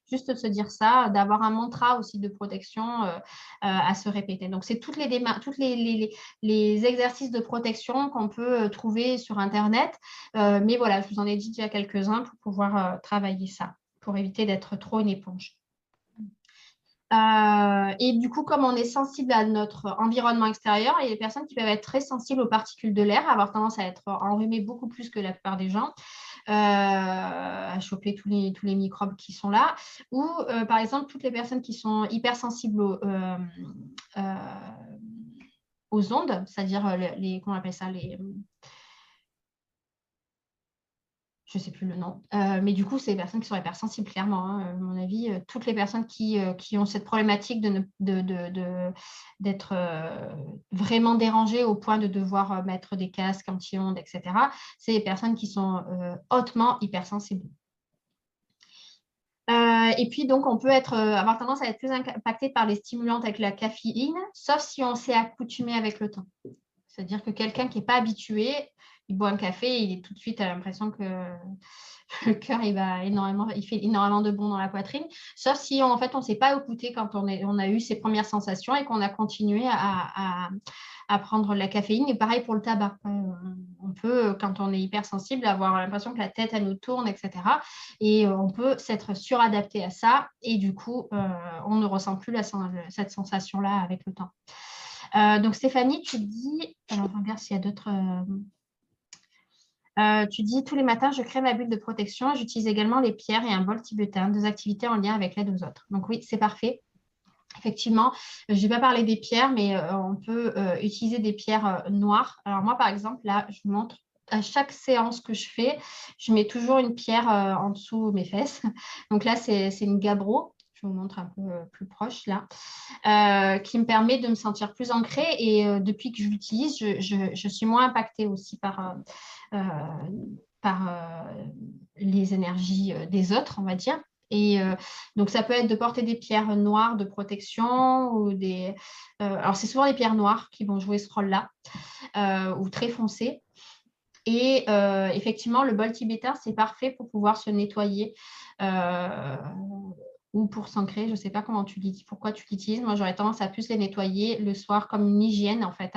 Juste de se dire ça, d'avoir un mantra aussi de protection à se répéter. Donc, c'est tous les exercices de protection qu'on peut trouver sur Internet. Mais voilà, je vous en ai dit déjà quelques-uns pour pouvoir travailler ça, pour éviter d'être trop une éponge. Et du coup, comme on est sensible à notre environnement extérieur, il y a des personnes qui peuvent être très sensibles aux particules de l'air, avoir tendance à être enrhumées beaucoup plus que la plupart des gens, à choper tous les microbes qui sont là. Ou, par exemple, toutes les personnes qui sont hypersensibles aux ondes, c'est-à-dire comment on appelle ça, je ne sais plus le nom. Mais du coup, c'est des personnes qui sont hypersensibles, clairement, hein. À mon avis, toutes les personnes qui ont cette problématique d'être vraiment dérangées au point de devoir mettre des casques anti-ondes, etc., c'est des personnes qui sont hautement hypersensibles. Et puis, donc, on peut avoir tendance à être plus impacté par les stimulantes avec la caféine, sauf si on s'est accoutumé avec le temps. C'est-à-dire que quelqu'un qui n'est pas habitué, il boit un café, il est tout de suite à l'impression que le cœur, il fait énormément de bonds dans la poitrine. Sauf si, en fait, on ne s'est pas écouté quand on a eu ses premières sensations et qu'on a continué à prendre de la caféine. Et pareil pour le tabac. On peut, quand on est hypersensible, avoir l'impression que la tête, elle nous tourne, etc. Et on peut s'être suradapté à ça. Et du coup, on ne ressent plus cette sensation-là avec le temps. Donc, Stéphanie, tu dis, alors regarde s'il y a d'autres. Tu dis, tous les matins, je crée ma bulle de protection. J'utilise également les pierres et un bol tibétain, deux activités en lien avec l'aide aux autres. Donc oui, c'est parfait. Effectivement, je ne vais pas parler des pierres, mais on peut utiliser des pierres noires. Alors moi, par exemple, là, je vous montre. À chaque séance que je fais, je mets toujours une pierre en dessous mes fesses. Donc là, c'est une gabbro. Je vous montre un peu plus proche là, qui me permet de me sentir plus ancrée. Et depuis que je l'utilise, je suis moins impactée aussi par les énergies des autres, on va dire. Et donc, ça peut être de porter des pierres noires de protection ou alors, c'est souvent les pierres noires qui vont jouer ce rôle-là ou très foncées. Et effectivement, le bol tibétain, c'est parfait pour pouvoir se nettoyer ou pour s'ancrer. Je ne sais pas pourquoi tu l'utilises. Moi, j'aurais tendance à plus les nettoyer le soir comme une hygiène, en fait,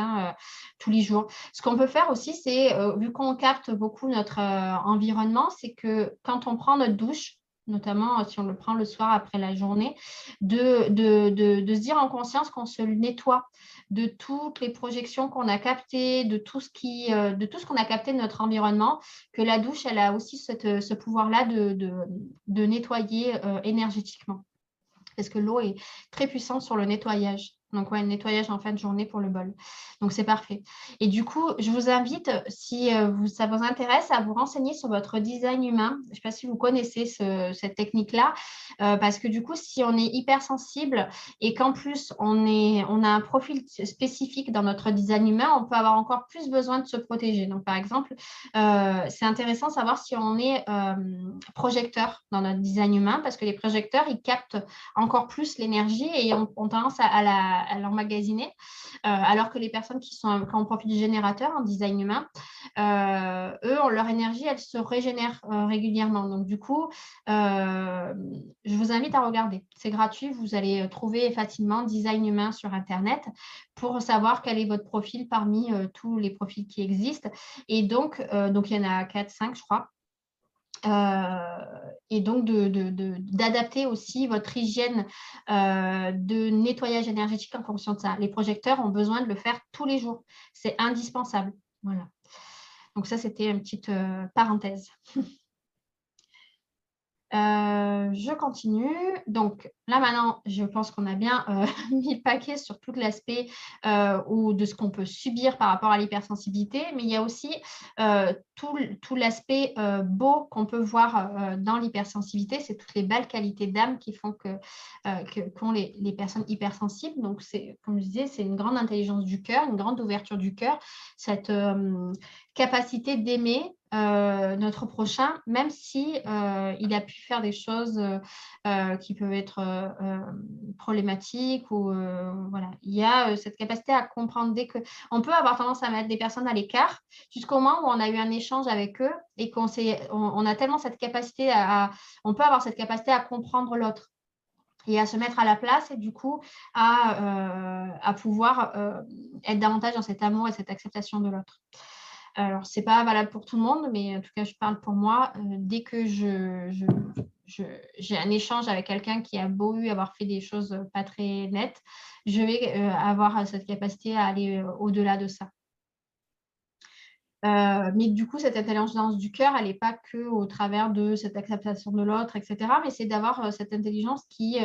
tous les jours. Ce qu'on peut faire aussi, c'est, vu qu'on capte beaucoup notre environnement, c'est que quand on prend notre douche, notamment si on le prend le soir après la journée, de se dire en conscience qu'on se nettoie de toutes les projections qu'on a captées, de tout ce qu'on a capté de notre environnement, que la douche, elle a aussi ce pouvoir-là de nettoyer énergétiquement. Parce que l'eau est très puissante sur le nettoyage. Donc, ouais, un nettoyage en fin de journée pour le bol. Donc, c'est parfait. Et du coup, je vous invite, si ça vous intéresse, à vous renseigner sur votre design humain. Je ne sais pas si vous connaissez cette technique-là, parce que du coup, si on est hypersensible et qu'en plus, on a un profil spécifique dans notre design humain, on peut avoir encore plus besoin de se protéger. Donc, par exemple, c'est intéressant de savoir si on est projecteur dans notre design humain, parce que les projecteurs, ils captent encore plus l'énergie et ont tendance à l'emmagasiner, alors que les personnes qui ont un profil générateur en design humain, eux, leur énergie, elle se régénère régulièrement. Donc, du coup, je vous invite à regarder. C'est gratuit, vous allez trouver facilement design humain sur Internet pour savoir quel est votre profil parmi tous les profils qui existent. Et donc il y en a 4-5, je crois. Et donc d'adapter aussi votre hygiène de nettoyage énergétique en fonction de ça. Les projecteurs ont besoin de le faire tous les jours. C'est indispensable. Voilà. Donc ça, c'était une petite parenthèse. Je continue. Donc là maintenant, je pense qu'on a bien mis le paquet sur tout l'aspect ou de ce qu'on peut subir par rapport à l'hypersensibilité, mais il y a aussi tout l'aspect beau qu'on peut voir dans l'hypersensibilité. C'est toutes les belles qualités d'âme qui font qu'ont les personnes hypersensibles. Donc c'est, comme je disais, c'est une grande intelligence du cœur, une grande ouverture du cœur, cette capacité d'aimer notre prochain, même si il a pu faire des choses qui peuvent être problématiques ou voilà. Il y a cette capacité à comprendre dès que on peut avoir tendance à mettre des personnes à l'écart jusqu'au moment où on a eu un échange avec eux et on a tellement cette capacité on peut avoir cette capacité à comprendre l'autre et à se mettre à la place et du coup à pouvoir être davantage dans cet amour et cette acceptation de l'autre. Alors, ce n'est pas valable pour tout le monde, mais en tout cas, je parle pour moi. Dès que j'ai un échange avec quelqu'un qui a beau avoir fait des choses pas très nettes, je vais avoir cette capacité à aller au-delà de ça. Mais du coup, cette intelligence du cœur, elle n'est pas que au travers de cette acceptation de l'autre, etc. Mais c'est d'avoir cette intelligence qui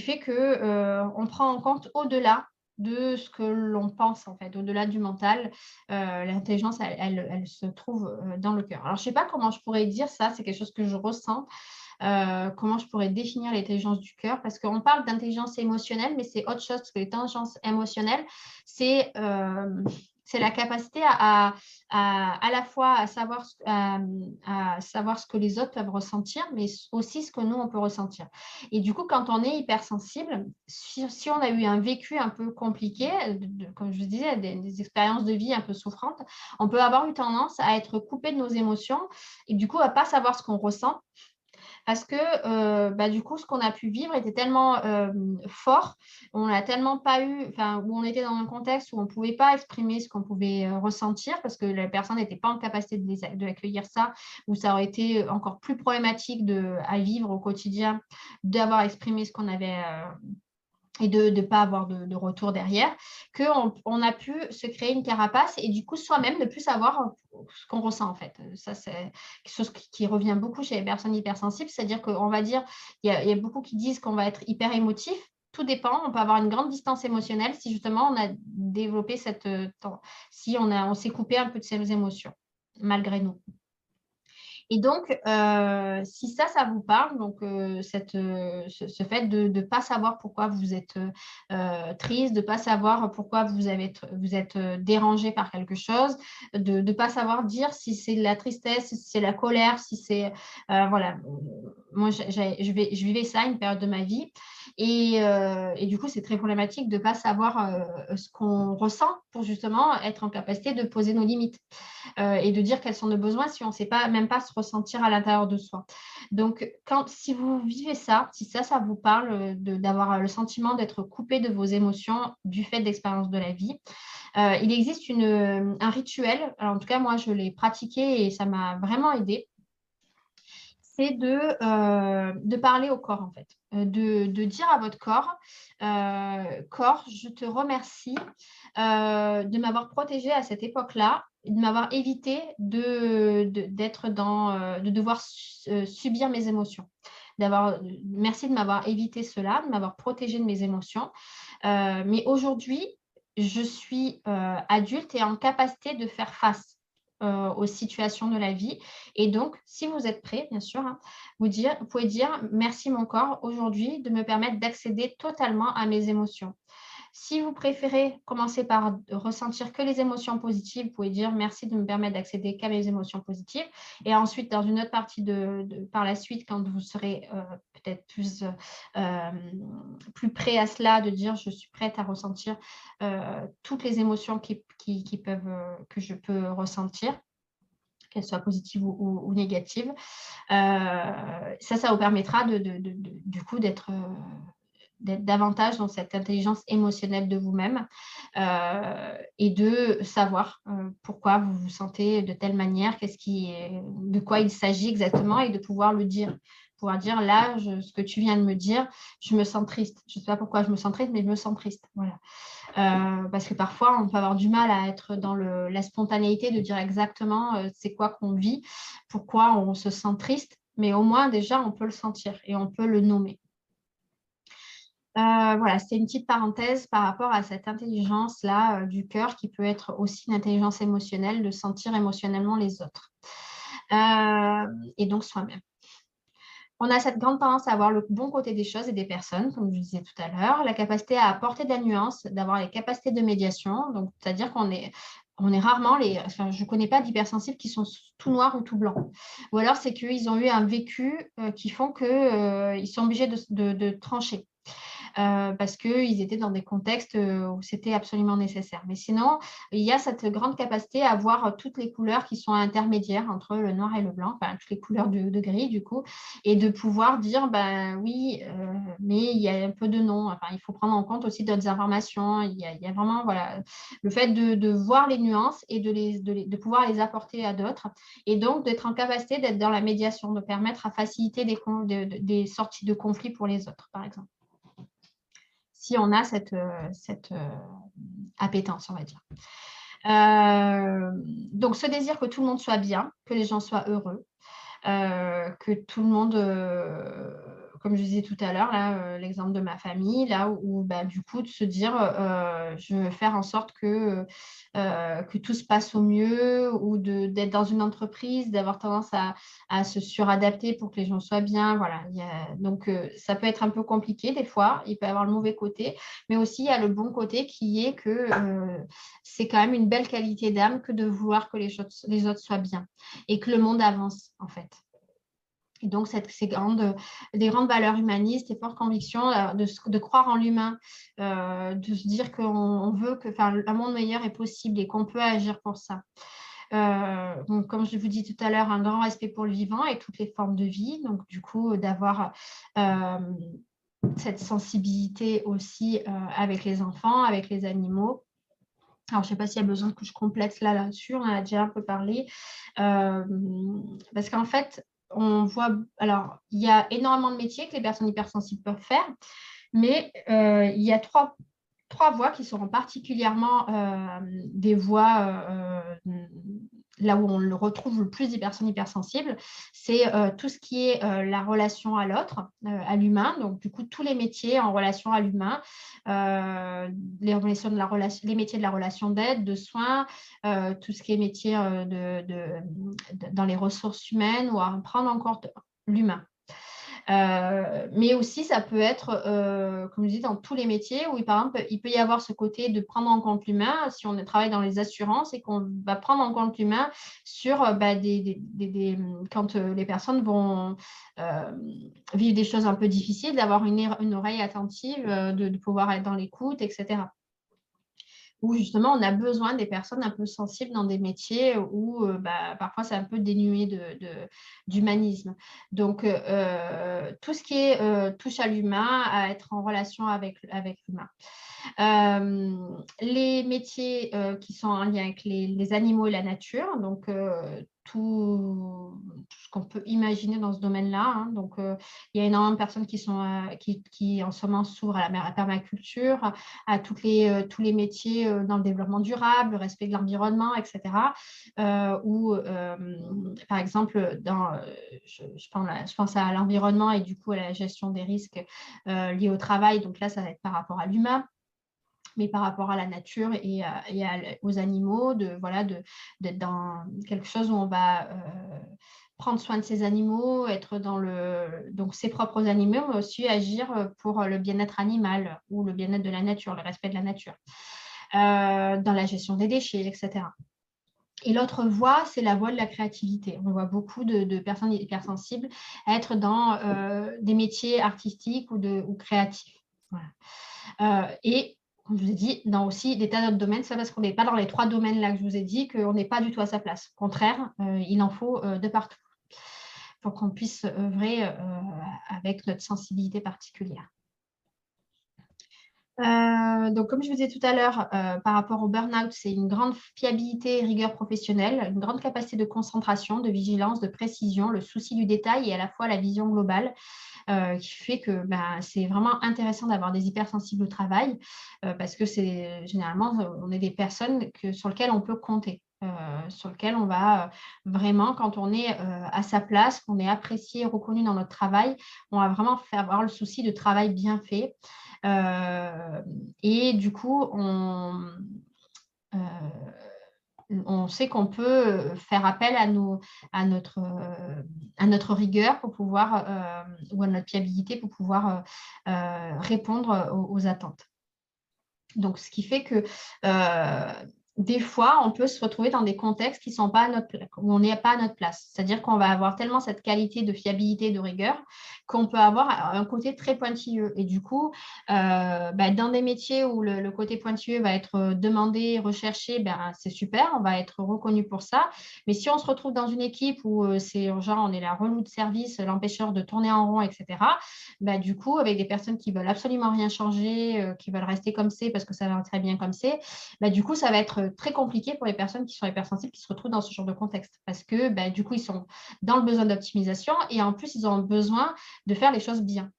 fait qu'on prend en compte au-delà de ce que l'on pense, en fait, au-delà du mental. L'intelligence, elle se trouve dans le cœur. Alors, je ne sais pas comment je pourrais dire ça, c'est quelque chose que je ressens. Comment je pourrais définir l'intelligence du cœur, parce qu'on parle d'intelligence émotionnelle, mais c'est autre chose, parce que l'intelligence émotionnelle, c'est la capacité à la fois à savoir ce que les autres peuvent ressentir, mais aussi ce que nous, on peut ressentir. Et du coup, quand on est hypersensible, si on a eu un vécu un peu compliqué, comme je vous disais, des expériences de vie un peu souffrantes, on peut avoir eu tendance à être coupé de nos émotions et du coup, à ne pas savoir ce qu'on ressent. Parce que du coup, ce qu'on a pu vivre était tellement fort, on n'a tellement pas eu, où on était dans un contexte où on ne pouvait pas exprimer ce qu'on pouvait ressentir parce que la personne n'était pas en capacité d'accueillir ça, où ça aurait été encore plus problématique à vivre au quotidien d'avoir exprimé ce qu'on avait et de ne pas avoir de retour derrière, qu'on a pu se créer une carapace et du coup soi-même ne plus savoir ce qu'on ressent en fait. Ça, c'est quelque chose qui revient beaucoup chez les personnes hypersensibles, c'est-à-dire qu'on va dire, il y a beaucoup qui disent qu'on va être hyper émotif. Tout dépend, on peut avoir une grande distance émotionnelle si justement on a développé si on s'est coupé un peu de ses émotions, malgré nous. Et donc, si ça vous parle, donc ce fait de ne pas savoir pourquoi vous êtes triste, de ne pas savoir pourquoi vous êtes dérangé par quelque chose, de ne pas savoir dire si c'est de la tristesse, si c'est la colère, si c'est… voilà. Moi, je vivais ça une période de ma vie. Et du coup, c'est très problématique de ne pas savoir ce qu'on ressent pour justement être en capacité de poser nos limites et de dire quels sont nos besoins si on ne sait pas, même pas se ressentir à l'intérieur de soi. Donc, si vous vivez ça, si ça vous parle, d'avoir le sentiment d'être coupé de vos émotions du fait d'expériences de la vie, il existe un rituel, alors en tout cas, moi, je l'ai pratiqué et ça m'a vraiment aidé, c'est de parler au corps, en fait. De dire à votre corps, corps, je te remercie de m'avoir protégé à cette époque-là, de m'avoir évité d'être de devoir subir mes émotions. Merci de m'avoir évité cela, de m'avoir protégé de mes émotions. Mais aujourd'hui, je suis adulte et en capacité de faire face aux situations de la vie. Et donc, si vous êtes prêt, bien sûr, hein, vous pouvez dire merci mon corps aujourd'hui de me permettre d'accéder totalement à mes émotions. Si vous préférez commencer par ressentir que les émotions positives, vous pouvez dire merci de me permettre d'accéder qu'à mes émotions positives. Et ensuite, dans une autre partie par la suite, quand vous serez peut-être plus prêt à cela, de dire je suis prête à ressentir toutes les émotions que je peux ressentir, qu'elles soient positives ou négatives. Ça vous permettra du coup d'être davantage dans cette intelligence émotionnelle de vous-même et de savoir pourquoi vous vous sentez de telle manière, de quoi il s'agit exactement et de pouvoir le dire. Pouvoir dire là, ce que tu viens de me dire, je me sens triste. Je ne sais pas pourquoi je me sens triste, mais je me sens triste. Voilà. Parce que parfois, on peut avoir du mal à être dans la spontanéité de dire exactement c'est quoi qu'on vit, pourquoi on se sent triste, mais au moins déjà, on peut le sentir et on peut le nommer. Voilà, c'était une petite parenthèse par rapport à cette intelligence-là du cœur qui peut être aussi une intelligence émotionnelle, de sentir émotionnellement les autres. Et donc soi-même. On a cette grande tendance à avoir le bon côté des choses et des personnes, comme je disais tout à l'heure, la capacité à apporter de la nuance, d'avoir les capacités de médiation. Donc, c'est-à-dire qu'on est rarement je ne connais pas d'hypersensibles qui sont tout noirs ou tout blancs. Ou alors, c'est qu'ils ont eu un vécu qui font qu'ils sont obligés de trancher. Parce qu'ils étaient dans des contextes où c'était absolument nécessaire. Mais sinon, il y a cette grande capacité à voir toutes les couleurs qui sont intermédiaires entre le noir et le blanc, enfin, toutes les couleurs de gris, du coup, et de pouvoir dire, ben oui, mais il y a un peu de non. Enfin, il faut prendre en compte aussi d'autres informations. Il y a vraiment, voilà, le fait de voir les nuances et de pouvoir les apporter à d'autres, et donc d'être en capacité d'être dans la médiation, de permettre à faciliter des sorties de conflits pour les autres, par exemple. Si on a cette appétence, on va dire. Donc, ce désir que tout le monde soit bien, que les gens soient heureux, que tout le monde, comme je disais tout à l'heure, l'exemple de ma famille, là où du coup, de se dire, je veux faire en sorte que tout se passe au mieux, ou d'être dans une entreprise, d'avoir tendance à se suradapter pour que les gens soient bien. Voilà. Donc, ça peut être un peu compliqué des fois. Il peut y avoir le mauvais côté, mais aussi il y a le bon côté qui est que c'est quand même une belle qualité d'âme que de vouloir que les autres soient bien et que le monde avance, en fait. Et donc, des grandes valeurs humanistes et fortes convictions, de croire en l'humain, de se dire qu'on veut un monde meilleur est possible et qu'on peut agir pour ça. Donc, comme je vous dis tout à l'heure, un grand respect pour le vivant et toutes les formes de vie. Donc, du coup, d'avoir cette sensibilité aussi avec les enfants, avec les animaux. Alors, je ne sais pas s'il y a besoin que je complète là-dessus, on en a déjà un peu parlé. Parce qu'en fait, on voit, alors, il y a énormément de métiers que les personnes hypersensibles peuvent faire, mais il y a trois voies qui seront particulièrement des voies là où on le retrouve le plus des personnes hypersensibles, c'est tout ce qui est la relation à l'autre, à l'humain. Donc, du coup, tous les métiers en relation à l'humain, les métiers de la relation d'aide, de soins, tout ce qui est métier dans les ressources humaines ou à prendre en compte l'humain. Mais aussi, ça peut être, comme je dis, dans tous les métiers où, par exemple, il peut y avoir ce côté de prendre en compte l'humain. Si on travaille dans les assurances et qu'on va prendre en compte l'humain sur quand les personnes vont vivre des choses un peu difficiles, d'avoir une oreille attentive, de pouvoir être dans l'écoute, etc. Où justement on a besoin des personnes un peu sensibles dans des métiers où parfois c'est un peu dénué d'humanisme. Donc tout ce qui est touche à l'humain, à être en relation avec l'humain. Les métiers qui sont en lien avec les animaux et la nature, donc tout ce qu'on peut imaginer dans ce domaine-là. Hein. Donc, il y a énormément de personnes qui en ce moment s'ouvrent à la permaculture, à tous les métiers dans le développement durable, le respect de l'environnement, etc. Par exemple, je pense à l'environnement et du coup à la gestion des risques liés au travail. Donc là, ça va être par rapport à l'humain, mais par rapport à la nature aux animaux, d'être dans quelque chose où on va prendre soin de ces animaux, être donc ses propres animaux, mais aussi agir pour le bien-être animal ou le bien-être de la nature, le respect de la nature, dans la gestion des déchets, etc. Et l'autre voie, c'est la voie de la créativité. On voit beaucoup de personnes hypersensibles être dans des métiers artistiques ou créatifs. Voilà. Et comme je vous ai dit, dans aussi des tas d'autres domaines, c'est parce qu'on n'est pas dans les 3 domaines là que je vous ai dit qu'on n'est pas du tout à sa place. Au contraire, il en faut de partout pour qu'on puisse œuvrer avec notre sensibilité particulière. Donc, comme je vous disais tout à l'heure, par rapport au burn-out, c'est une grande fiabilité et rigueur professionnelle, une grande capacité de concentration, de vigilance, de précision, le souci du détail et à la fois la vision globale. Qui fait que c'est vraiment intéressant d'avoir des hypersensibles au travail parce que généralement, on est des personnes sur lesquelles on peut compter. Sur lesquelles on va vraiment, quand on est à sa place, qu'on est apprécié, reconnu dans notre travail, on va vraiment avoir le souci de travail bien fait. Et du coup, on sait qu'on peut faire appel à notre rigueur pour pouvoir, ou à notre fiabilité pour pouvoir répondre aux attentes. Donc, ce qui fait que des fois, on peut se retrouver dans des contextes qui sont pas où on n'est pas à notre place. C'est-à-dire qu'on va avoir tellement cette qualité de fiabilité, de rigueur, qu'on peut avoir un côté très pointilleux. Et du coup, dans des métiers où le côté pointilleux va être demandé, recherché, c'est super, on va être reconnu pour ça. Mais si on se retrouve dans une équipe où c'est genre, on est la relou de service, l'empêcheur de tourner en rond, etc., du coup, avec des personnes qui veulent absolument rien changer, qui veulent rester comme c'est parce que ça va très bien comme c'est, du coup, ça va être très compliqué pour les personnes qui sont hypersensibles qui se retrouvent dans ce genre de contexte parce que du coup, ils sont dans le besoin d'optimisation et en plus, ils ont besoin de faire les choses bien.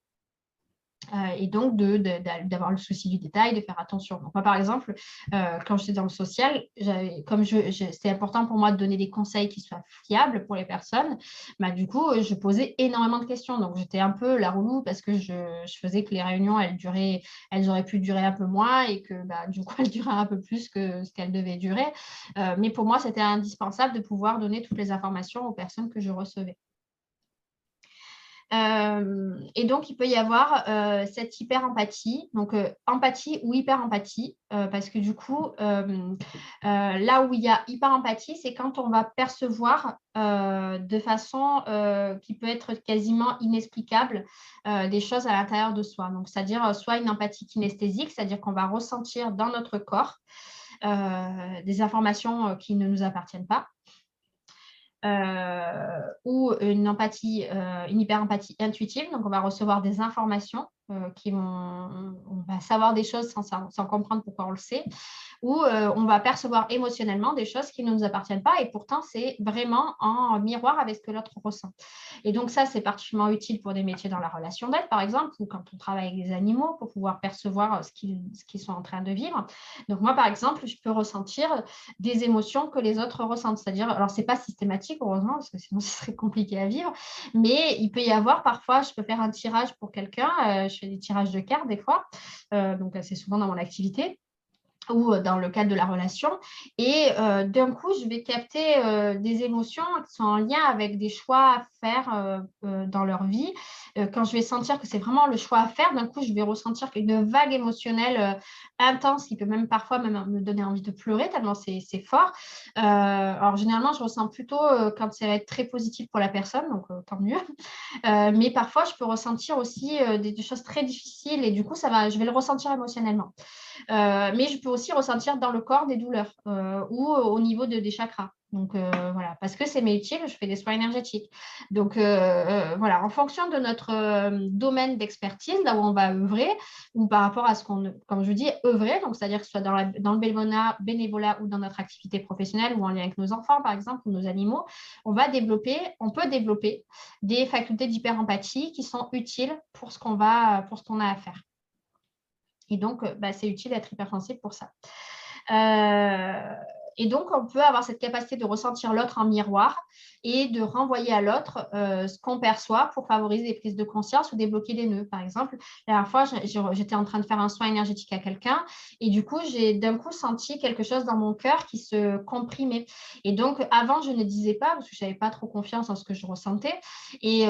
Et donc d'avoir le souci du détail, de faire attention. Donc moi, par exemple, quand j'étais dans le social, c'était important pour moi de donner des conseils qui soient fiables pour les personnes, du coup, je posais énormément de questions. Donc, j'étais un peu la roulou parce que je faisais que les réunions, elles auraient pu durer un peu moins et que du coup, elles duraient un peu plus que ce qu'elles devaient durer. Mais pour moi, c'était indispensable de pouvoir donner toutes les informations aux personnes que je recevais. Et donc, il peut y avoir cette hyper-empathie, donc empathie ou hyper-empathie, parce que du coup, là où il y a hyper-empathie, c'est quand on va percevoir de façon qui peut être quasiment inexplicable des choses à l'intérieur de soi. Donc, c'est-à-dire soit une empathie kinesthésique, c'est-à-dire qu'on va ressentir dans notre corps des informations qui ne nous appartiennent pas. Ou une hyper-empathie intuitive. Donc, on va recevoir des informations on va savoir des choses sans comprendre pourquoi on le sait, ou on va percevoir émotionnellement des choses qui ne nous appartiennent pas et pourtant, c'est vraiment en miroir avec ce que l'autre ressent. Et donc, ça, c'est particulièrement utile pour des métiers dans la relation d'aide, par exemple, ou quand on travaille avec des animaux pour pouvoir percevoir ce qu'ils sont en train de vivre. Donc, moi, par exemple, je peux ressentir des émotions que les autres ressentent. C'est-à-dire, alors, ce n'est pas systématique, heureusement, parce que sinon, ce serait compliqué à vivre, mais il peut y avoir parfois, je peux faire un tirage pour quelqu'un, je fais des tirages de cartes des fois, donc assez souvent dans mon activité ou dans le cadre de la relation. Et d'un coup, je vais capter des émotions qui sont en lien avec des choix à faire dans leur vie quand je vais sentir que c'est vraiment le choix à faire, d'un coup, je vais ressentir une vague émotionnelle intense qui peut même parfois me donner envie de pleurer tellement c'est fort. Alors, généralement, je ressens plutôt quand ça va être très positif pour la personne, donc tant mieux. Mais parfois, je peux ressentir aussi des choses très difficiles et du coup, je vais le ressentir émotionnellement. Mais je peux aussi ressentir dans le corps des douleurs ou au niveau des chakras. Donc voilà, parce que c'est mes utiles, je fais des soins énergétiques. Donc voilà, en fonction de notre domaine d'expertise, là où on va œuvrer, ou par rapport à ce qu'on, comme je dis, œuvrer, donc c'est-à-dire que ce soit dans le bénévolat ou dans notre activité professionnelle ou en lien avec nos enfants, par exemple, ou nos animaux, on peut développer des facultés d'hyper-empathie qui sont utiles pour ce qu'on a à faire. Et donc, c'est utile d'être hypersensible pour ça. Et donc, on peut avoir cette capacité de ressentir l'autre en miroir et de renvoyer à l'autre ce qu'on perçoit pour favoriser des prises de conscience ou débloquer des nœuds. Par exemple, la dernière fois, j'étais en train de faire un soin énergétique à quelqu'un et du coup, j'ai d'un coup senti quelque chose dans mon cœur qui se comprimait. Et donc, avant, je ne disais pas parce que je n'avais pas trop confiance en ce que je ressentais. Et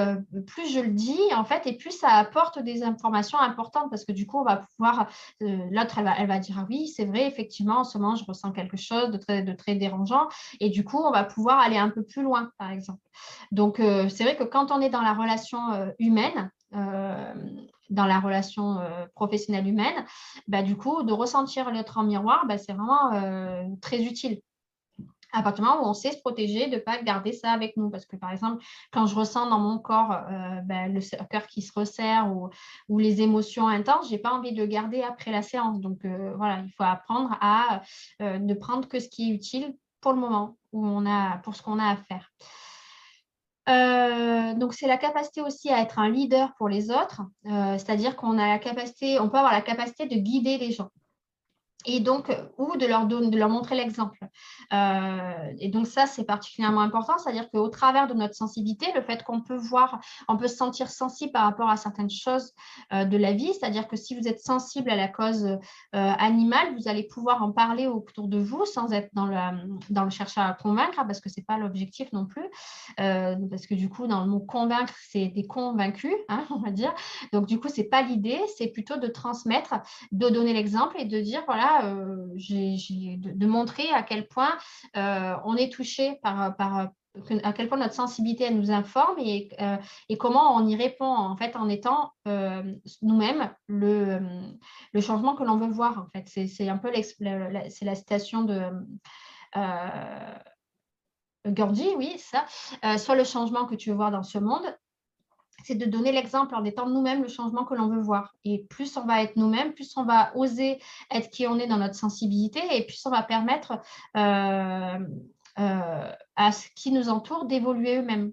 plus je le dis, en fait, et plus ça apporte des informations importantes parce que du coup, on va pouvoir, l'autre, elle va dire, ah oui, c'est vrai, effectivement, en ce moment, je ressens quelque chose de très dérangeant. Et du coup, on va pouvoir aller un peu plus loin, par exemple. Donc, c'est vrai que quand on est dans la relation humaine, dans la relation professionnelle humaine, du coup, de ressentir l'autre en miroir, c'est vraiment très utile. À partir du moment où on sait se protéger, de ne pas garder ça avec nous. Parce que, par exemple, quand je ressens dans mon corps le cœur qui se resserre ou les émotions intenses, je n'ai pas envie de le garder après la séance. Donc, voilà, il faut apprendre à ne prendre que ce qui est utile pour le moment, pour ce qu'on a à faire. Donc, c'est la capacité aussi à être un leader pour les autres, c'est-à-dire on peut avoir la capacité de guider les gens. Et donc, ou de leur montrer l'exemple. Et donc, ça, c'est particulièrement important, c'est-à-dire qu'au travers de notre sensibilité, le fait qu'on peut se sentir sensible par rapport à certaines choses de la vie, c'est-à-dire que si vous êtes sensible à la cause animale, vous allez pouvoir en parler autour de vous sans être dans le chercher à convaincre, parce que ce n'est pas l'objectif non plus, parce que du coup, dans le mot convaincre, c'est des convaincus, hein, on va dire. Donc, du coup, ce n'est pas l'idée, c'est plutôt de transmettre, de donner l'exemple et de dire, voilà, de montrer à quel point on est touché à quel point notre sensibilité elle nous informe et comment on y répond en fait en étant nous-mêmes le changement que l'on veut voir. En fait, c'est un peu c'est la citation de Gandhi, oui, ça. Soit le changement que tu veux voir dans ce monde, c'est de donner l'exemple en étant nous-mêmes le changement que l'on veut voir. Et plus on va être nous-mêmes, plus on va oser être qui on est dans notre sensibilité et plus on va permettre à ce qui nous entoure d'évoluer eux-mêmes.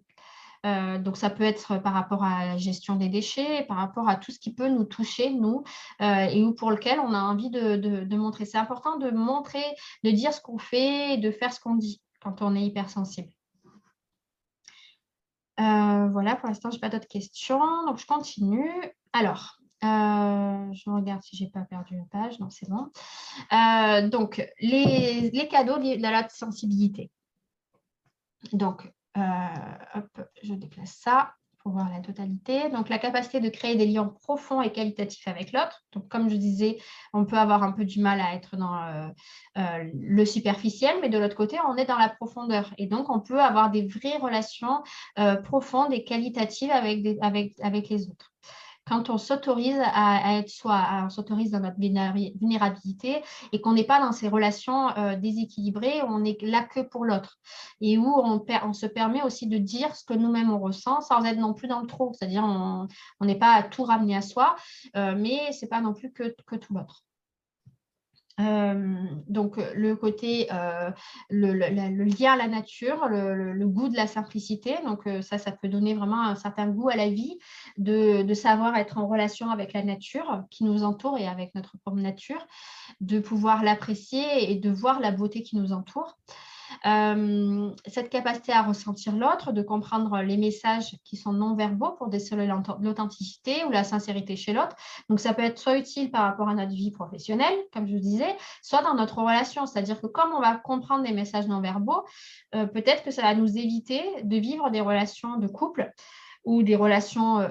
Donc, ça peut être par rapport à la gestion des déchets, par rapport à tout ce qui peut nous toucher, nous, et pour lequel on a envie de montrer. C'est important de montrer, de dire ce qu'on fait et de faire ce qu'on dit quand on est hypersensible. Voilà, pour l'instant, je n'ai pas d'autres questions. Donc, je continue. Alors, je regarde si je n'ai pas perdu une page. Non, c'est bon. Donc, les cadeaux de la sensibilité. Donc, hop, je déplace ça pour voir la totalité. Donc, la capacité de créer des liens profonds et qualitatifs avec l'autre. Donc, comme je disais, on peut avoir un peu du mal à être dans le superficiel, mais de l'autre côté, on est dans la profondeur. Et donc, on peut avoir des vraies relations profondes et qualitatives avec les autres. Quand on s'autorise à être soi, on s'autorise dans notre vulnérabilité et qu'on n'est pas dans ces relations déséquilibrées, on n'est là que pour l'autre et où on se permet aussi de dire ce que nous-mêmes on ressent sans être non plus dans le trop, c'est-à-dire on n'est pas à tout ramener à soi, mais ce n'est pas non plus que tout l'autre. Donc, le côté, le lien à la nature, le goût de la simplicité. Donc, ça peut donner vraiment un certain goût à la vie de savoir être en relation avec la nature qui nous entoure et avec notre propre nature, de pouvoir l'apprécier et de voir la beauté qui nous entoure. Cette capacité à ressentir l'autre, de comprendre les messages qui sont non-verbaux pour déceler l'authenticité ou la sincérité chez l'autre. Donc, ça peut être soit utile par rapport à notre vie professionnelle, comme je vous disais, soit dans notre relation. C'est-à-dire que comme on va comprendre des messages non-verbaux, peut-être que ça va nous éviter de vivre des relations de couple ou des relations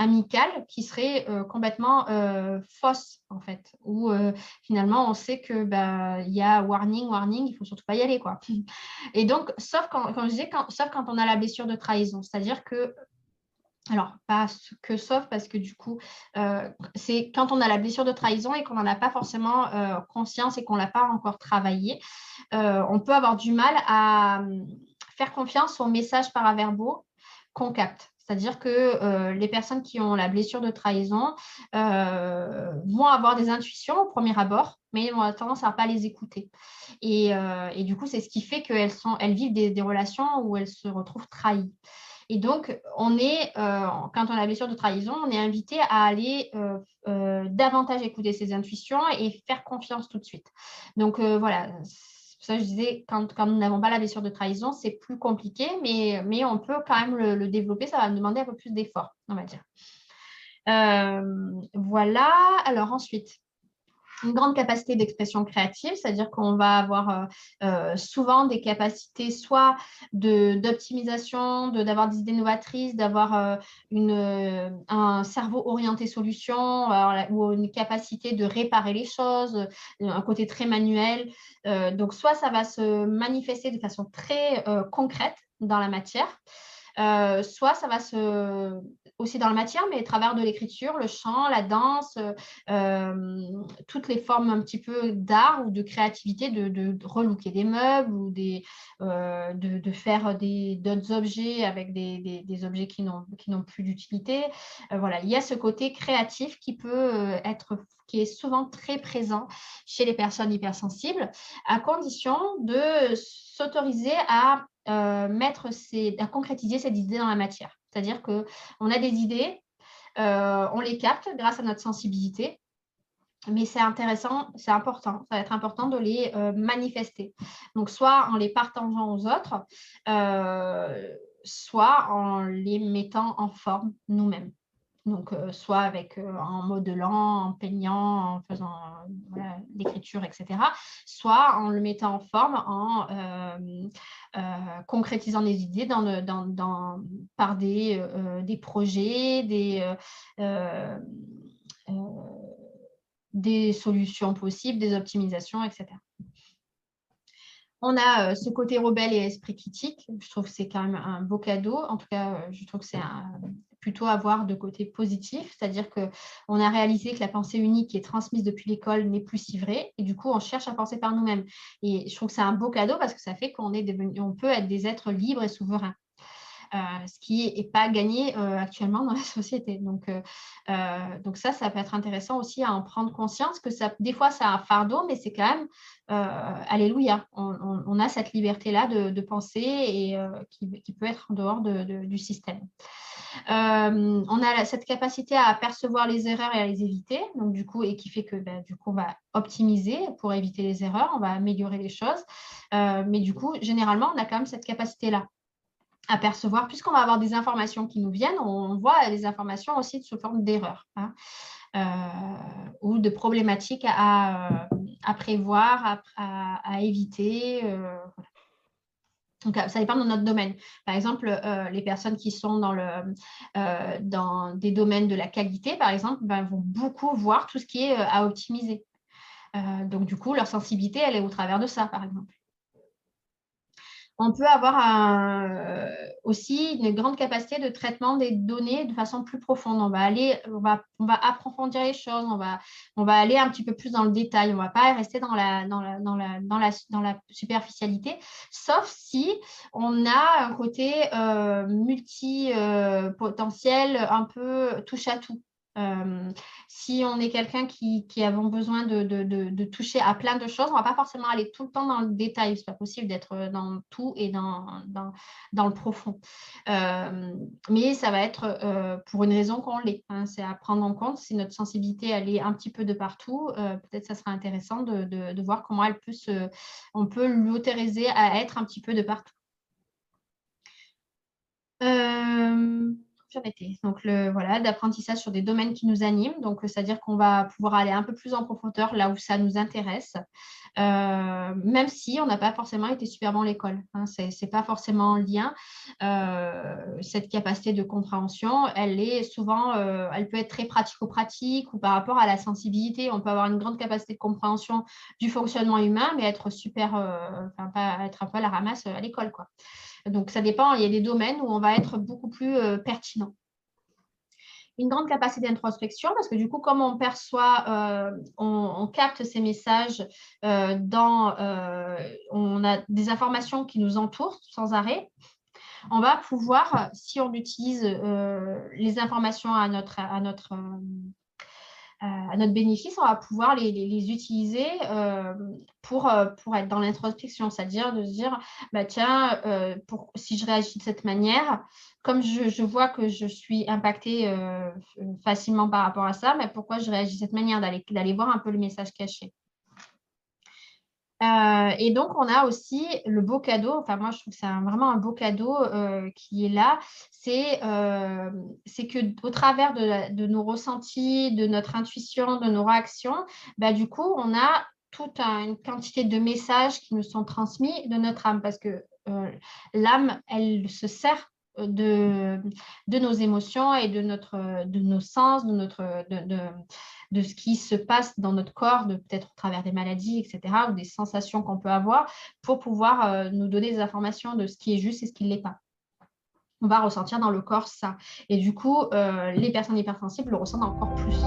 amicale qui serait complètement fausse, en fait, où finalement, on sait que il y a warning, il ne faut surtout pas y aller, quoi. Et donc, sauf quand je disais, sauf quand on a la blessure de trahison, c'est-à-dire que alors, pas que sauf parce que du coup, c'est quand on a la blessure de trahison et qu'on n'en a pas forcément conscience et qu'on ne l'a pas encore travaillé, on peut avoir du mal à faire confiance aux messages paraverbaux qu'on capte. C'est-à-dire que les personnes qui ont la blessure de trahison vont avoir des intuitions au premier abord, mais elles ont tendance à ne pas les écouter. Et du coup, c'est ce qui fait qu'elles vivent des relations où elles se retrouvent trahies. Et donc, quand on a la blessure de trahison, on est invité à aller davantage écouter ses intuitions et faire confiance tout de suite. Donc, voilà, c'est pour ça que je disais, quand nous n'avons pas la blessure de trahison, c'est plus compliqué, mais on peut quand même le développer. Ça va demander un peu plus d'effort, on va dire. Voilà. Alors ensuite, une grande capacité d'expression créative, c'est-à-dire qu'on va avoir souvent des capacités soit d'optimisation, d'avoir des idées novatrices, d'avoir un cerveau orienté solution ou une capacité de réparer les choses, un côté très manuel. Donc, soit ça va se manifester de façon très concrète dans la matière, soit ça va aussi dans la matière, mais à travers de l'écriture, le chant, la danse, toutes les formes un petit peu d'art ou de créativité, de relooker des meubles ou de faire d'autres objets avec des objets qui n'ont plus d'utilité. Voilà, il y a ce côté créatif qui est souvent très présent chez les personnes hypersensibles, à condition de s'autoriser à à concrétiser ces idées dans la matière. C'est-à-dire qu'on a des idées, on les capte grâce à notre sensibilité, mais c'est intéressant, c'est important, ça va être important de les manifester. Donc, soit en les partageant aux autres, soit en les mettant en forme nous-mêmes. Donc, soit en modelant, en peignant, en faisant l'écriture, etc. Soit en le mettant en forme, en concrétisant des idées par des projets, des solutions possibles, des optimisations, etc. On a ce côté rebelle et esprit critique. Je trouve que c'est quand même un beau cadeau. En tout cas, je trouve que c'est plutôt à voir de côté positif. C'est-à-dire qu'on a réalisé que la pensée unique qui est transmise depuis l'école n'est plus si vraie. Et du coup, on cherche à penser par nous-mêmes. Et je trouve que c'est un beau cadeau parce que ça fait on peut être des êtres libres et souverains. Ce qui n'est pas gagné actuellement dans la société. Donc ça peut être intéressant aussi à en prendre conscience que des fois, c'est un fardeau, mais c'est quand même, alléluia, on a cette liberté-là de penser et qui peut être en dehors du système. On a cette capacité à percevoir les erreurs et à les éviter, donc du coup, et qui fait que du coup, on va optimiser pour éviter les erreurs, on va améliorer les choses. Mais du coup, généralement, on a quand même cette capacité-là à percevoir, puisqu'on va avoir des informations qui nous viennent, on voit les informations aussi sous forme d'erreurs ou de problématiques à prévoir, à éviter. Donc, ça dépend de notre domaine. Par exemple, les personnes qui sont dans des domaines de la qualité, par exemple, vont beaucoup voir tout ce qui est à optimiser. Donc, du coup, leur sensibilité, elle est au travers de ça, par exemple. On peut avoir aussi une grande capacité de traitement des données de façon plus profonde. On va approfondir les choses, on va aller un petit peu plus dans le détail. On ne va pas rester dans la superficialité, sauf si on a un côté multi-potentiel, un peu touche à tout. Si on est quelqu'un qui avons besoin de toucher à plein de choses, on ne va pas forcément aller tout le temps dans le détail. Ce n'est pas possible d'être dans tout et dans le profond. Mais ça va être pour une raison qu'on l'est. C'est à prendre en compte. Si notre sensibilité elle est un petit peu de partout, peut-être ça sera intéressant de voir comment on peut l'autoriser à être un petit peu de partout. j'en étais. Donc, voilà, d'apprentissage sur des domaines qui nous animent. Donc, c'est-à-dire qu'on va pouvoir aller un peu plus en profondeur là où ça nous intéresse, même si on n'a pas forcément été super bon à l'école. Hein, c'est pas forcément en lien. Cette capacité de compréhension, elle est souvent, elle peut être très pratico-pratique ou par rapport à la sensibilité. On peut avoir une grande capacité de compréhension du fonctionnement humain, mais être super, pas être un peu à la ramasse à l'école, quoi. Donc, ça dépend. Il y a des domaines où on va être beaucoup plus pertinent. Une grande capacité d'introspection parce que du coup, comme on perçoit, on capte ces messages on a des informations qui nous entourent sans arrêt. On va pouvoir, si on utilise les informations à notre bénéfice, on va pouvoir les utiliser pour être dans l'introspection, c'est-à-dire de se dire, bah, tiens, si je réagis de cette manière, comme je vois que je suis impactée facilement par rapport à ça, mais pourquoi je réagis de cette manière, d'aller voir un peu le message caché. Et donc, on a aussi le beau cadeau, enfin moi je trouve que c'est vraiment un beau cadeau qui est là, c'est qu'au travers de nos ressentis, de notre intuition, de nos réactions, bah, du coup, on a toute une quantité de messages qui nous sont transmis de notre âme, parce que l'âme, elle se sert de nos émotions et de nos sens, de ce qui se passe dans notre corps, peut-être au travers des maladies, etc., ou des sensations qu'on peut avoir, pour pouvoir nous donner des informations de ce qui est juste et ce qui ne l'est pas. On va ressentir dans le corps ça. Et du coup, les personnes hypersensibles le ressentent encore plus.